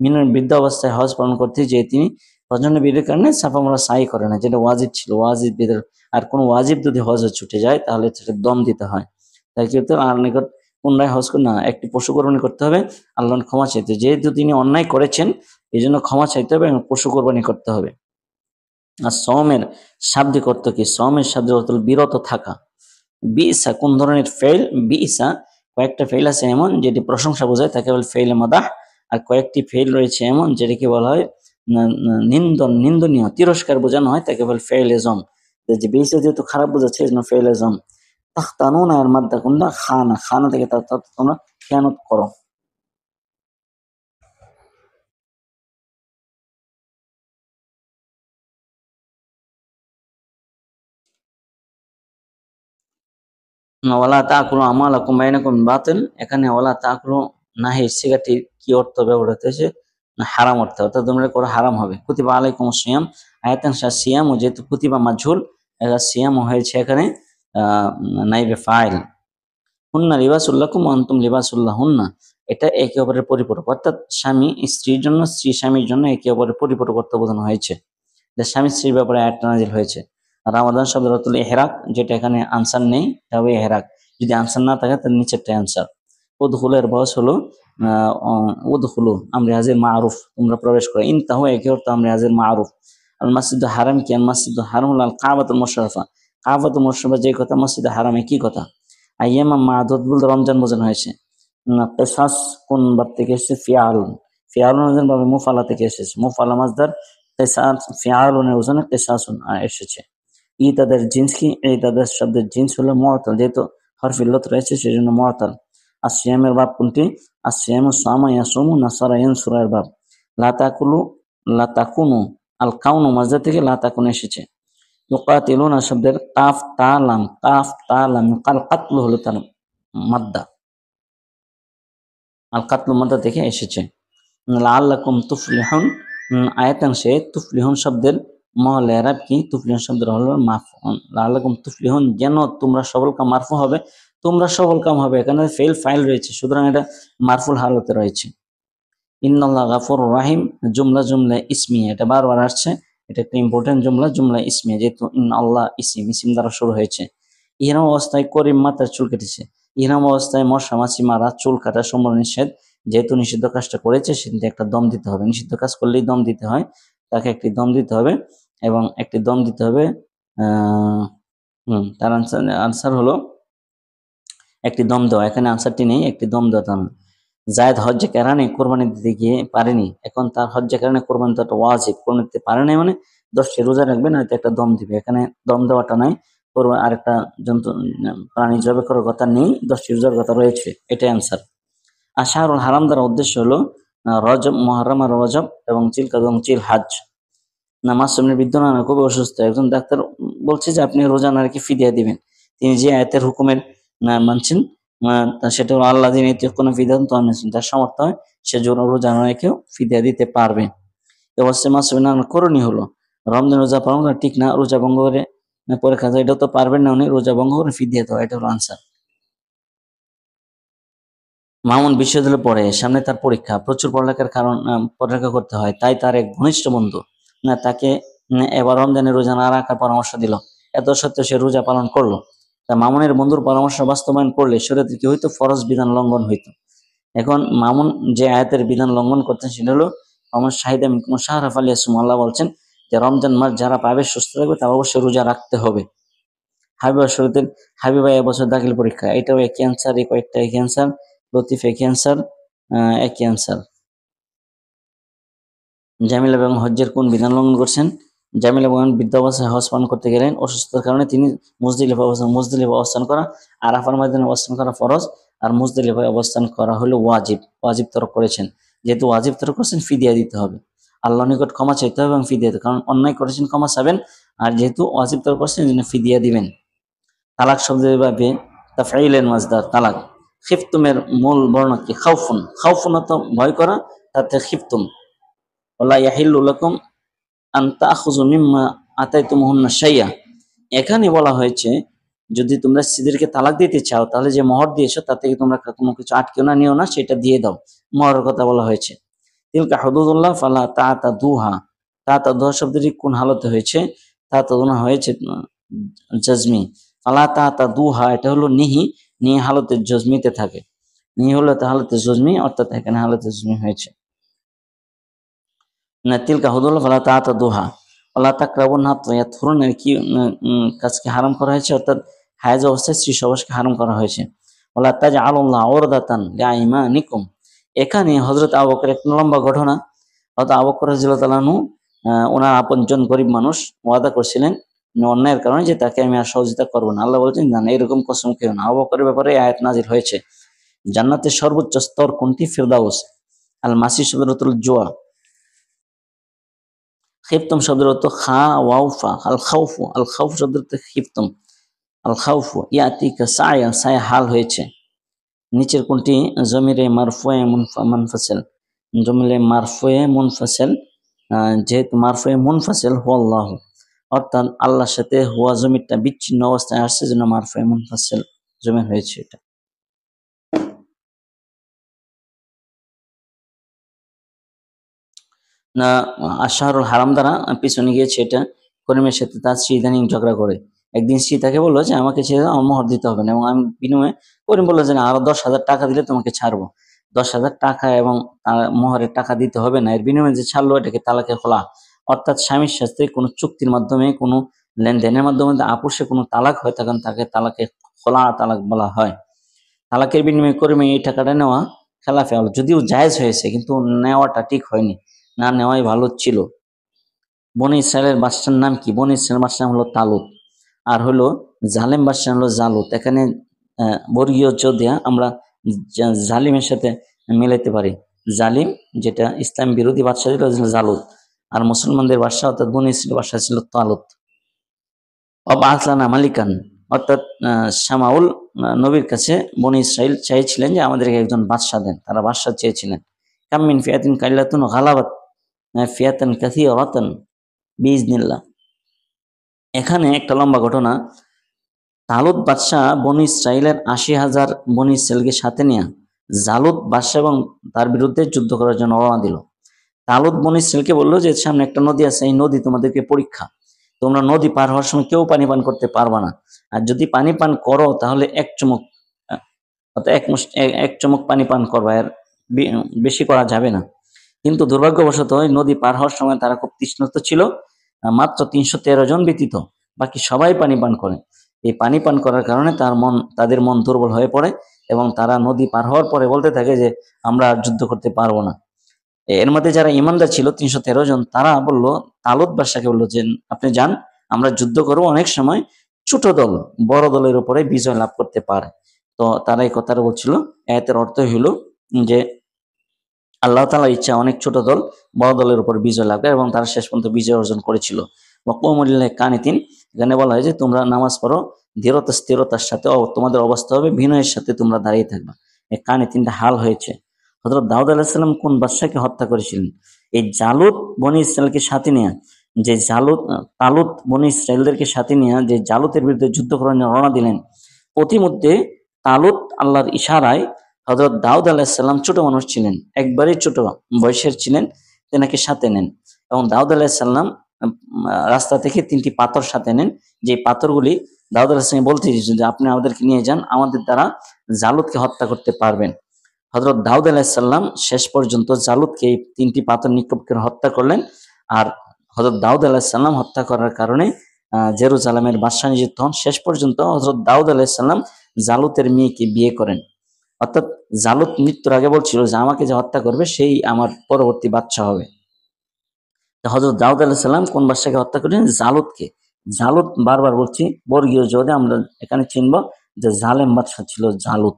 মিনার বৃদ্ধ অবস্থায় হজ পালন করতে যে তিনি প্রচন্ড বিধের কারণে সাফা মারা সাই করে না, যেটা ওয়াজিব ছিল, ওয়াজিব বিধের। আর কোন ওয়াজিব যদি হজে ছুটে যায় তাহলে সেটা দম দিতে হয়। তাই কি করতে হবে? আল্লাহর নিকট পুনরায় হজ না, একটি পশু কোরবানি করতে হবে, আল্লাহর ক্ষমা চাইতে, যেহেতু তিনি অন্যায় করেছেন এই জন্য ক্ষমা চাইতে হবে এবং পশু কোরবানি করতে হবে। আর সওমের শাব্দিক অর্থ কি? সওমের শাব্দিক অর্থ হলো বিরত থাকা। বিইসা কোন ধরনের ফেল? বিইসা কয়েকটা ফেল আছে এমন যেটি প্রশংসা বোঝায়, তাকে বলে ফেইলে মাদাহ। আর কয়েকটি ফেল রয়েছে এমন যেটাকে বলা হয় নিন্দনীয়, তিরস্কার বোঝানো হয়, তাকে বলে ফেইলে জম। যে বিইসা যেহেতু খারাপ বোঝাচ্ছে এই জন্য ফেইলে জম। তাখতানুনা এর মাদ্দা কোনটা? খানা, খানা থেকে তোমরা খেয়ানত করো। ওয়ালা তাকুলু আমালাকুম বাইনাকুম বাতিল, এখানে ওয়ালা তাকুলু নাহি সিগাটি কি অর্থ ব্যবহৃত হয়েছে? না হারাম অর্থে, অর্থাৎ তোমরা করো হারাম হবে। কুতিবা আলাইকুম সিয়াম, আয়াতাংশা সিয়াম, ও যেহেতু কুতিবা মাজহুল, সিয়াম হয়েছে এখানে নাইবে ফাইল। হুন্না লিবাসুল্লাকুম ওয়া আনতুম লিবাসুল্লাহুন্না, এটা একে অপরের পরিপূরক, অর্থাৎ স্বামী স্ত্রীর জন্য, স্ত্রী স্বামীর জন্য একে অপরের পরিপূরকত্ব বোঝানো হয়েছে। এটা স্বামী স্ত্রীর ব্যাপারে আয়াতটা নাযিল হয়েছে। রামাদান শব্দের অর্থ হলো ইহরাক, যেটা এখানে আনসার নেই এটা হবে ইহরাক, যদি আনসার না থাকে তাহলে নিচেরটাই আনসার। উদখুলের বয়স হলো উদখুলু আমরে হাজির মারুফ, তোমরা প্রবেশ করো। ইনতাহু একে অর্থ আমরে হাজির মারুফ। আল মাসজিদুল হারাম কি? আল মাসজিদুল হারাম হলো আল কাবাতুল মুশাররাফা। কাবাতুল মুশাররাফা যে কথা, মসজিদুল হারামে কি কথা? আইয়ামা মাদুদ বলতে রমজান বোঝানো হয়েছে। কিসাস কোন ভাব থেকে এসেছে? ফিআলুন। ফিআলুন ওজন ভাবে মুফালা থেকে এসেছে, মুফালা মাসদার, কিসাস ফিআলুনের ওজনে কিসাসুন এসেছে। ই তাদের জিন্স কি? এই তাদের শব্দের জিন্স হলো মুআতাল, যেহেতু হরফ ইল্লাত রয়েছে সেজন্য মুআতাল। আসিয়ামের ভাব কোনটি? আসিয়ামু সামা ইয়াসুমু নাসারা ইয়ানসুরা এর ভাব। লা তাকুলু লা তাকুনু, আল কাউনু মাসদার থেকে লা তাকুন এসেছে। ইউকাতিলুনা শব্দের কাফ তা লাম, কাফ তা লাম, কাল কাতলু হলো তার মাদ্দা, আল কাতলু মাদ্দা থেকে এসেছে। লাআল্লাকুম তুফলিহুন, আয়াতাংশে তুফলিহুন শব্দের মহল এরাব কি? তুফলিহুন শব্দের হলো মাফউল। লাআল্লাকুম তুফলিহুন, যেন তোমরা সফল কাম, মারফু হবে তোমরা সফল কাম হবে, এখানে ফেল ফাইল রয়েছে সুতরাং এটা মারফুল হালতে রয়েছে। ইন্নাল্লাহ গাফুরুর রাহিম জুমলা জুমলা ইসমিয়া, এটা বারবার আসছে, এটা একটা ইম্পর্টেন্ট জুমলা, জুমলা ইসমিয়া, যেহেতু ইন্নাল্লাহ ইসিম দ্বারা শুরু হয়েছে। ইহরাম অবস্থায় করিম মাতার চুল কেটেছে। ইহরাম অবস্থায় মশা মাছি মারা, চুল কাটা সম্পূর্ণ নিষেধ। যেহেতু নিষিদ্ধ কাজটা করেছে সেদিকে একটা দম দিতে হবে, নিষিদ্ধ কাজ করলেই দম দিতে হয়, তাকে একটি দম দিতে হবে এবং একটি দম দিতে হবে। তার আনসার হলো একটি দম দেওয়া, এখানে আনসারটি নেই, একটি দম দেওয়া। তার জায়েদ হজ্জে কেরানে কোরবানি দিতে গিয়ে পারেনি, এখন তার হজ্জে কেরানে কোরবানি দেওয়াটা ওয়াজিব, কোরবানি দিতে পারে নাই মানে 10টি রোজা রাখবে, নয়তো একটা দম দিবে। এখানে দম দেওয়াটা নাই, কোরবানি আরেকটা জন্তু প্রাণী জবে করার কথা নেই, 10টি রোজার কথা রয়েছে, এটাই আনসার। আর শাহরুল হারাম দ্বারা উদ্দেশ্য হলো রজব, মহরম আর রজব এবং চিলকাদ এবং চিল হাজ। নামাজ সামনে বিদ্যমান খুবই অসুস্থ, একজন ডাক্তার বলছে যে আপনি রোজা না রেখে ফিদিয়া দিবেন। তিনি যে আয়াতের হুকুমের মানছেন, সেটা হলো আল্লাহ দিন কোনো ফিদিয়া তো আনছেন, যার সামর্থ্য হয় সে রোজা না রেখেও ফিদিয়া দিতে পারবে। অবশ্যই মাসুবিনা করণীয় হলো রমজান রোজা পালন করা ঠিক না, রোজা ভঙ্গ করে পরীক্ষা যায়, এটাও তো পারবেন না উনি, রোজা ভঙ্গ করে ফিদিয়া দেওয়া, এটা হলো আনসার। মামুন বিশ্ববিদ্যালয়ে পড়ে, সামনে তার পরীক্ষা, প্রচুর পড়ালেখার কারণ পড়ালেখা করতে হয়, তাই তার এক ঘনিষ্ঠ বন্ধু তাকে এবার রমজানে রোজা না রাখার পরামর্শ দিল। এত সত্ত্বেও সে রোজা পালন করলো। তা মামুনের বন্ধুর পরামর্শ বাস্তবায়ন করলে শরীয়তে কি হইতো? ফরজ বিধান লঙ্ঘন হইতো। এখন মামুন যে আয়াতের বিধান লঙ্ঘন করতেন সেটা হলো আমার শাহিদা মিনকুম শাহরাফ আলী আসুম, আল্লাহ বলছেন যে রমজান মাস যারা পাবে, সুস্থ থাকবে, তারা অবশ্যই রোজা রাখতে হবে। হাবিবা শরীয়তের হাবিবা এবছর দাখিল পরীক্ষা, এটাও একই অ্যান্সার, এই কয়েকটা একই অ্যান্সার। লতিফ একই অ্যান্সার, একই অ্যান্সার। জামিলা বেগম হজ্জের কোন বিধান লঙ্ঘন করছেন? জামিলা বেগম বৃদ্ধাবস্থায় হজ পালন করতে গেলেন, অসুস্থতার কারণে তিনি মুজদালিফা অবস্থান করা, আরাফার ময়দানে অবস্থান করা ফরজ, আর মুজদালিফায় অবস্থান করা হলো ওয়াজিব। ওয়াজিব তরক করেছেন, যেহেতু ওয়াজিব তরক করেছেন ফিদিয়া দিতে হবে, আল্লাহর নিকট ক্ষমা চাইতে হবে এবং ফিদিয়া দিতে, কারণ অন্যায় করেছেন ক্ষমা চাবেন, আর যেহেতু ওয়াজিব তরক করেছেন এই জন্য ফিদিয়া দিবেন। তালাক শব্দের ভাবে তাফঈলের মাজদার তালাক। খিফতুমের মূল বর্ণ কি? খাউফুন। খাউফুন অর্থ ভয় করা, তাতে খিফতুম। ওয়ালা ইয়াহিল্লু লাকুম আন তাখুযু মিম্মা আতাইতুমুহুন্না শাইআ। এখানে বলা হয়েছে যদি তোমরা স্ত্রীদেরকে তালাক দিতে চাও তাহলে যে মোহর দিয়েছো তার থেকে তোমরা কোনো কিছু আটকেও না, নিও না, সেটা দিয়ে দাও। মোহরের কথা বলা হয়েছে। তিলকা হুদুদুল্লাহ ফালা তাতাদুহা। তাতাদুহা শব্দটি কোন হালতে হয়েছে? তাতাদুহা হয়েছে জাজমি। ফালা তাতাদুহা এটা হলো নিহি, নিহি হালতে জজমিতে থাকে, নিহি হলো হালতে জজমি, অর্থাৎ এখানে হালতে জজমি হয়েছে। তিলকা হুদুল্লাহ ফালা তাতাদুহা ওয়ালা তাকরাবুন হাত্তা ইয়াতহুরুন, কি কাজকে হারাম করা হয়েছে, অর্থাৎ হায়েজ অবস্থায় স্ত্রী সহবাসকে হারাম করা হয়েছে। ওয়ালা তাজআলুল্লাহ উরদাতান লিআইমানিকুম। এখানে হযরত আবু বকর এক লম্বা ঘটনা। হযরত আবু বকর রাদিয়াল্লাহু তাআলা আনহু ওনার আপনজন গরিব মানুষ ওয়াদা করছিলেন অন্যায়ের কারণে যে তাকে আমি আর সহযোগিতা করবো না। আল্লাহ বলছেন না, এরকম কসম খেও না। আবু বকরের ব্যাপারে আয়াত নাজিল হয়েছে। জান্নাতের সর্বোচ্চ স্তর কোনটি? ফিরদাউস। আল মাসি শব্দের অর্থ জোয়া। খিফতুম শব্দের অর্থ খা ওয়াউফা। আল খাউফু, আল খাউফ শব্দের অর্থ খিফতুম। আল খাউফু ইয়াতিকা সায়া, সায়া হাল হয়েছে। নিচের কোনটি জমিরে মারফুয়ে মুনফাসিল? জমিরে মারফুয়ে মুনফাসিল, যেহেতু মারফুয়ে মুনফাসিল হু আল্লাহ। অর্থাৎ আল্লাহর সাথে হুয়া জমিরটা বিচ্ছিন্ন অবস্থায় আসছে, জন্য মারফুয়ে মুনফাসিল জমির হয়েছে এটা। না, আশাহরুল হারাম দ্বারা পিছনে গিয়েছে এটা। করিমের সাথে তার স্ত্রী ইদানিং ঝগড়া করে। একদিন স্ত্রী তাকে বললো যে আমাকে ছেড়ে দাও, আমার মোহর দিতে হবে না, এবং আমি বিনিময়ে, করিম বললো যে না, আরো 10,000 টাকা দিলে তোমাকে ছাড়বো। 10,000 টাকা এবং মোহরের টাকা দিতে হবে না, এর বিনিময়ে যে ছাড়লো এটাকে তালাকে খোলা। অর্থাৎ স্বামীর সাথে কোনো চুক্তির মাধ্যমে, কোনো লেনদেনের মাধ্যমে আপোষে কোনো তালাক হয়, তখন তাকে তালাকে খোলা তালাক বলা হয়। তালাকের বিনিময়ে করিমে এই টাকাটা নেওয়া খেলাফে হলো, যদিও জায়েজ হয়েছে কিন্তু নেওয়াটা ঠিক হয়নি, না নেওয়াই ভালো ছিল। বনি ইসরায়েলের বাদশার নাম কি? বনি ইসরায়েলের বাদশার নাম হলো তালুত। আর হলো জালেম বাদশার হলো জালুত। এখানে বর্গীয় জ দেয়া আমরা জালিমের সাথে মিলাইতে পারি। জালিম যেটা ইসলাম বিরোধী বাদশা ছিল জালুত, আর মুসলমানদের বাদশা অর্থাৎ বনি ইসরায়েলের বাদশা ছিল তালুত। আতলানা মালিকান, অর্থাৎ শামাউল নবীর কাছে বনি ইসরাইল চাইছিলেন যে আমাদেরকে একজন বাদশা দেন, তারা বাদশা চেয়েছিলেন। কামিন ফিয়াতিন কাইলাতুন গালাবাত ফিয়াতান কাসীরাতান বিইজনিল্লাহ। এখানে একটা লম্বা ঘটনা। তালুত বাদশাহ বনি ইসরাইলের 80,000 বনি ইসরাইলকে সাথে নিয়ে জালুত বাদশাহ এবং তার বিরুদ্ধে যুদ্ধ করার জন্য রওনা দিল। তালুত বনি ইসরাইলকে বললো যে সামনে একটা নদী আছে, এই নদী তোমাদেরকে পরীক্ষা, তোমরা নদী পার হওয়ার সময় কেউ পানি পান করতে পারবা না, আর যদি পানি পান করো তাহলে এক চুমুক অর্থাৎ এক চুমুক পানি পান করবা, এর বেশি করা যাবে না। কিন্তু দুর্ভাগ্যবশত ওই নদী পার হওয়ার সময় তারা খুব তৃষ্ণার্ত ছিল। মাত্র 313 জন ব্যতীত বাকি সবাই পানি পান করে। এই পানি পান করার কারণে তাদের মন দুর্বল হয়ে পড়ে এবং তারা নদী পার হওয়ার পরে বলতে থাকে যে আমরা আর যুদ্ধ করতে পারবো না। এর মধ্যে যারা ইমানদার ছিল 313 জন, তারা বলল, তালুত বাদশাকে বললো যে আপনি যান, আমরা যুদ্ধ করবো। অনেক সময় ছোট দল বড় দলের উপরে বিজয় লাভ করতে পারে। তো তারা এই কথাটা বলছিল। আয়াতের অর্থ হইল যে আল্লাহ তাআলার ইচ্ছা অনেক ছোট দল বড় দলের উপর বিজয় লাভ করে এবং তারা শেষ পর্যন্ত বিজয় অর্জন করেছিল। ওয়াকুমুলিল্লাহি কানিতিন, এখানে বলা হয় যে তোমরা নামাজ পড়ো দৃঢ়তা স্থিরতার সাথে, তোমাদের অবস্থা হবে বিনয়ের সাথে তোমরা দাঁড়িয়ে থাকবা। এই কানিতিনটা হাল হয়েছে। হযরত দাউদ আলাইহিস সালাম কোন বাদশাকে হত্যা করেছিলেন? এই জালুত বনি ইসরাইলকে সাথে নিয়ে, যে তালুত বনি ইসরাইলদেরকে সাথে নিয়ে যে জালুতের বিরুদ্ধে যুদ্ধ করার জন্য রওনা দিলেন, প্রতিমধ্যে তালুত আল্লাহর ইশারায়, হযরত দাউদ আলাইহিস সালাম ছোট মানুষ ছিলেন, একবারই ছোট বয়সের ছিলেন, তেনাকে সাথে নেন এবং দাউদ আলাইহিস সালাম রাস্তা থেকে 3টি পাথর সাথে নেন। যে পাথরগুলি দাউদ আলাইহিস সালাম বলতে যে আপনি আমাদেরকে নিয়ে যান, আমাদের দ্বারা জালুতকে হত্যা করতে পারবেন। হযরত দাউদ আলাইহিস সালাম শেষ পর্যন্ত জালুতকে এই 3টি পাথর নিক্ষেপ করে হত্যা করলেন। আর হযরত দাউদ আলাইহিস সালাম হত্যা করার কারণে জেরুজালেমের বাদশা নিযুক্ত হন। শেষ পর্যন্ত হযরত দাউদ আলাইহিস সালাম জালুতের মেয়েকে বিয়ে করেন। অর্থাৎ জালুত মৃত্যুর আগে বলছিল যে আমাকে যে হত্যা করবে সেই আমার পরবর্তী বাদশা হবে। হযরত দাউদ আলাইহিস সালাম কোন বাদশাকে হত্যা করেন? জালুতকে। জালুত বারবার বলছি বর্গীয় জদে আমরা এখানে চিনব যে জালেম বাদশা ছিল জালুত।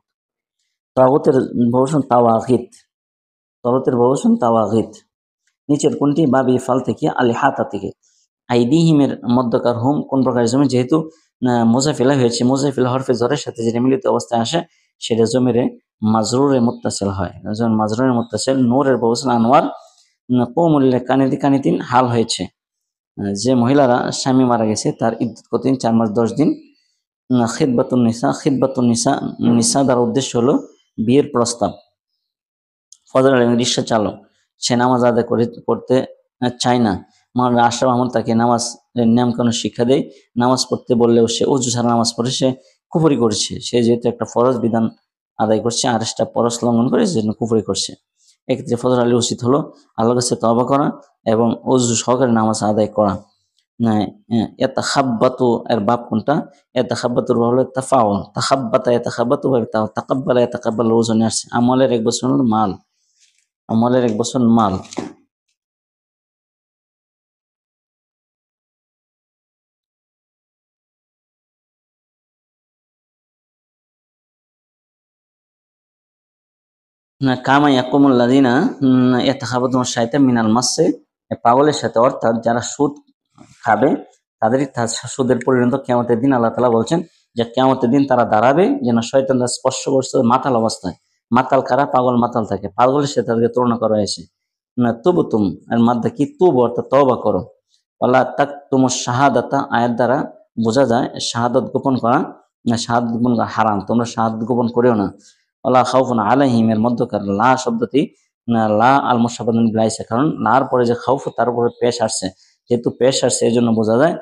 তাগুতের বহুবচন তাওয়াগিত, তাগুতের বহুবচন তাওয়াগিত। নিচের কোনটি বাবি ফাল থেকে আলিহাতা থেকে? আইদিহিমের মধ্যকার হুম কোন প্রকার জমি? যেহেতু মুজাফিলা হয়েছে, মুজাফিলা হরফে জরের সাথে যেটা মিলিত অবস্থায় আসে সেটা জমিরে মাজরুরে মুত্তাসিল হয়। যেমন মাজরুরে মুত্তাসিল। নূরের বহুবচন আনোয়ার। কৌমুল্লে কানিতি কানিতিন হাল হয়েছে। যে মহিলারা স্বামী মারা গেছে তার ইদ্যত কতদিন? 4 মাস 10 দিন। খিদবাতুন নিসা, খিদবাতুন নিসা, নিসা দ্বারা উদ্দেশ্য হলো বিয়ের প্রস্তাব। ফজর আলম রিক্সা চালক, সে নামাজ আদায় করতে চায় না। মাওলানা আশরাফ আহমদ তাকে নামাজ নিয়ম কানুন শিক্ষা দেয়। নামাজ পড়তে বললেও সে অজু ছাড়া নামাজ পড়ে, সে কুফরি করছে। সে যেহেতু একটা ফরজ বিধান আদায় করছে আর একটা ফরজ লঙ্ঘন করে, সেজন্য কুফরি করছে। এক্ষেত্রে ফজর আলী উচিত হলো আল্লাহর কাছে তওবা করা এবং অজু সহকারে নামাজ আদায় করা। ইয়াতাখাব্বাতু এর বাপ কোনটা? ইয়াতাখাব্বাতুর বাপ হলো তাফাউল। তাখাব্বাতা ইয়াতাখাব্বাতু বা তাকাব্বালা ইয়াতাকাব্বালু ওজনে আসছে। আমলের এক বছর হলো মাল, আমলের এক বছর মাল। কামা ইয়াকুমুল্লাযিনা ইয়াতাখাবাতুন শাইতান মিনাল মাসসি, পাগলের সাথে, অর্থাৎ যারা সুদ খাবে তাদেরই সুদের পরিণত কিয়ামতের দিন আল্লাহ তাআলা বলছেন যে কিয়ামতের দিন তারা দাঁড়াবে যেন শয়তান তাদের স্পর্শ করছে মাতাল অবস্থায়। মাতাল কারা? পাগল মাতাল থাকে। পাগলের সাথে তাদেরকে তুলনা করা হয়েছে। তুবতুম এর মাধ্যমে কি? তুব অর্থাৎ তওবা করো। ওয়ালা তাকতুমুশ শাহাদাতা আয়াত দ্বারা বোঝা যায় শাহাদাত গোপন করা, শাহাদাত গোপন করা হারাম, তোমরা শাহাদাত গোপন করিও না। ওয়ালা খাউফুন আলাইহিম এর মধ্যকার লা শব্দটি লা আল মুশাব্বাহুন বিল লাইসা, কারণ লার পরে যে খাউফ তার উপরে পেশ আসছে, যেহেতু পেশ আসছে এই জন্য বোঝা যায়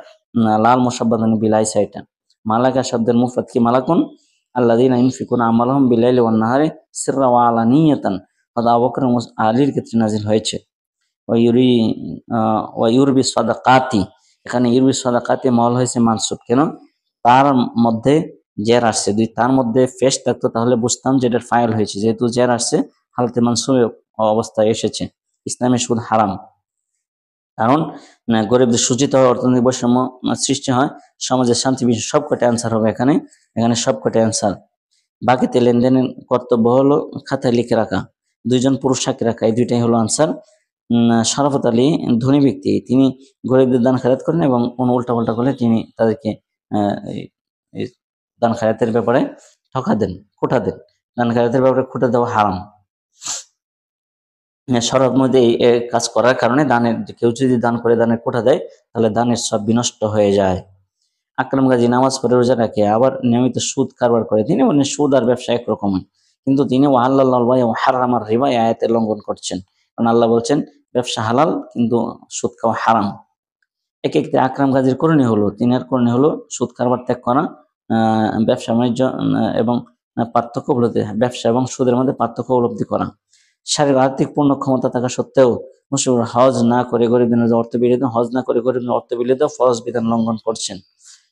লাল মুশাব্বাহুন বিল লাইসা। এটা মালাকা শব্দের মুফরাদ কি মালাকুন আল্লাযীনা ইউনফিকুনা আমওয়ালাহুম বিল লাইলি ওয়ান নাহারি সিররা ওয়া আলানিয়াতান, হযরত আবু বকর আলীর ক্ষেত্রে নাযিল হয়েছে। ওয়াইউরি ওয়াইউরবি সাদাকাতি, এখানে ইউরবি সাদাকাতি মল হয়েছে মানসুব, কেন তার মধ্যে জের আসছে, যদি তার মধ্যে ফেস থাকতো তাহলে বুঝতাম যে এটার ফাইল হয়েছে, যেহেতু জের আসছে হালতে মানসুব অবস্থায় এসেছে। ইসলামে সুদ হারাম, কারণ গরিবদের সূচিত হয়, অর্থনৈতিক বৈষম্য সৃষ্টি হয়, সমাজের শান্তি বিষয় সবকটা অ্যান্সার হবে এখানে, এখানে সবকটা অ্যান্সার। বাকিতে লেনদেনের কর্তব্য হলো খাতায় লিখে রাখা, দুইজন পুরুষ সাক্ষী রাখা, এই দুইটাই হলো আনসার। শরাফত আলী ধনী ব্যক্তি, তিনি গরিবদের দান খায়রাত করেন এবং কোনো উল্টাপাল্টা করলে তিনি তাদেরকে এই দান খায়রাতের ব্যাপারে ঠকা দেন, খোটা দেন। দান খায়রাতের ব্যাপারে খোটা দেওয়া হারাম। শরাফত মধ্যে এই কাজ করার কারণে দানের কেউ যদি দান করে দানের কোটা দেয় তাহলে দানের সব বিনষ্ট হয়ে যায়। আকরাম গাজী নামাজ পড়ে রোজা রাখে আবার নিয়মিত সুদ কারবার করে, তিনি বলেন সুদ আর ব্যবসা একরকম, কিন্তু তিনি ওয়াহাল্লাল্লাহুল বাই'a ওয়া হাররামার রিবা এই আয়াতের লঙ্ঘন করছেন, কারণ আল্লাহ বলছেন ব্যবসা হালাল কিন্তু সুদ খাওয়া হারাম। এক্ষেত্রে আকরাম গাজীর করণীয় হলো, তিনার করণীয় হলো সুদ কারবার ত্যাগ করা, ব্যবসা বাণিজ্য এবং পার্থক্য উপলব্ধি, ব্যবসা এবং সুদের মধ্যে পার্থক্য উপলব্ধি করা। শারীরিক আর্থিক পূর্ণ ক্ষমতা থাকা সত্ত্বেও মুসলিমরা হজ না করে গরিবদের অর্থ বিলিয়ে দেন, হজ না করে গরিবদের অর্থ বিলিয়ে দেওয়া ফরজ বিধান লঙ্ঘন করছেন।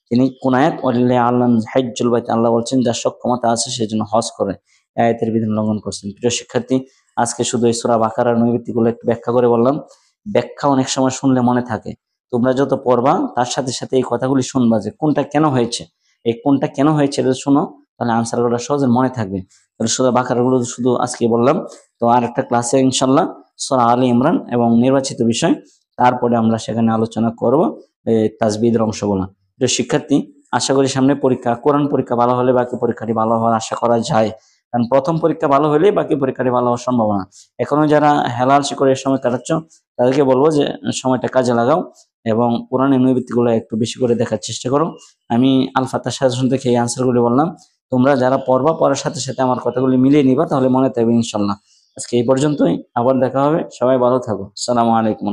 তিনি কোন আয়াত ওয়ালিল্লাহি আলান হাজ্জুল বাইত, আল্লাহ বলছেন যার সক্ষমতা আছে সেজন্য হজ করে, এই আয়াতের বিধান লঙ্ঘন করছেন। প্রিয় শিক্ষার্থী, আজকে শুধু এই সূরা বাকারার নৈবেদ্যগুলো একটু ব্যাখ্যা করে বললাম। ব্যাখ্যা অনেক সময় শুনলে মনে থাকে, তোমরা যত পড়বা তার সাথে সাথে এই কথাগুলি শুনবা যে কোনটা কেন হয়েছে, এই কোনটা কেন হয়েছে এটা শোনো, তাহলে আনসারগুলো সহজে মনে থাকবে। তাহলে সূরা বাকারাগুলো শুধু আজকে বললাম, তো আর একটা ক্লাসে ইনশাল্লাহ সূরা আলী ইমরান এবং নির্বাচিত বিষয়, তারপরে আমরা সেখানে আলোচনা করব তাজবিদের অংশগুলো। প্রিয় শিক্ষার্থী, আশা করি সামনে পরীক্ষা, কোরআন পরীক্ষা ভালো হলে বাকি পরীক্ষাটি ভালো হওয়ার আশা করা যায়, কারণ প্রথম পরীক্ষা ভালো হলে বাকি পরীক্ষাটি ভালো হওয়ার সম্ভাবনা। এখনো যারা হেলালসি করে সময় কাটাচ্ছ তাদেরকে বলবো যে সময়টা কাজে লাগাও এবং কোরআনের নৈবেদ্যগুলো একটু বেশি করে দেখার চেষ্টা করো। আমি আল ফাতাহ সাজেশন থেকে এই আনসারগুলি বললাম, তোমরা যারা পড়বা পড়ার সাথে সাথে আমার কথাগুলি মিলিয়ে নিবা, তাহলে মনে থাকবে ইনশাল্লাহ। আজকে এই পর্যন্তই, আবার দেখা হবে, সবাই ভালো থাকো। আসসালামু আলাইকুম।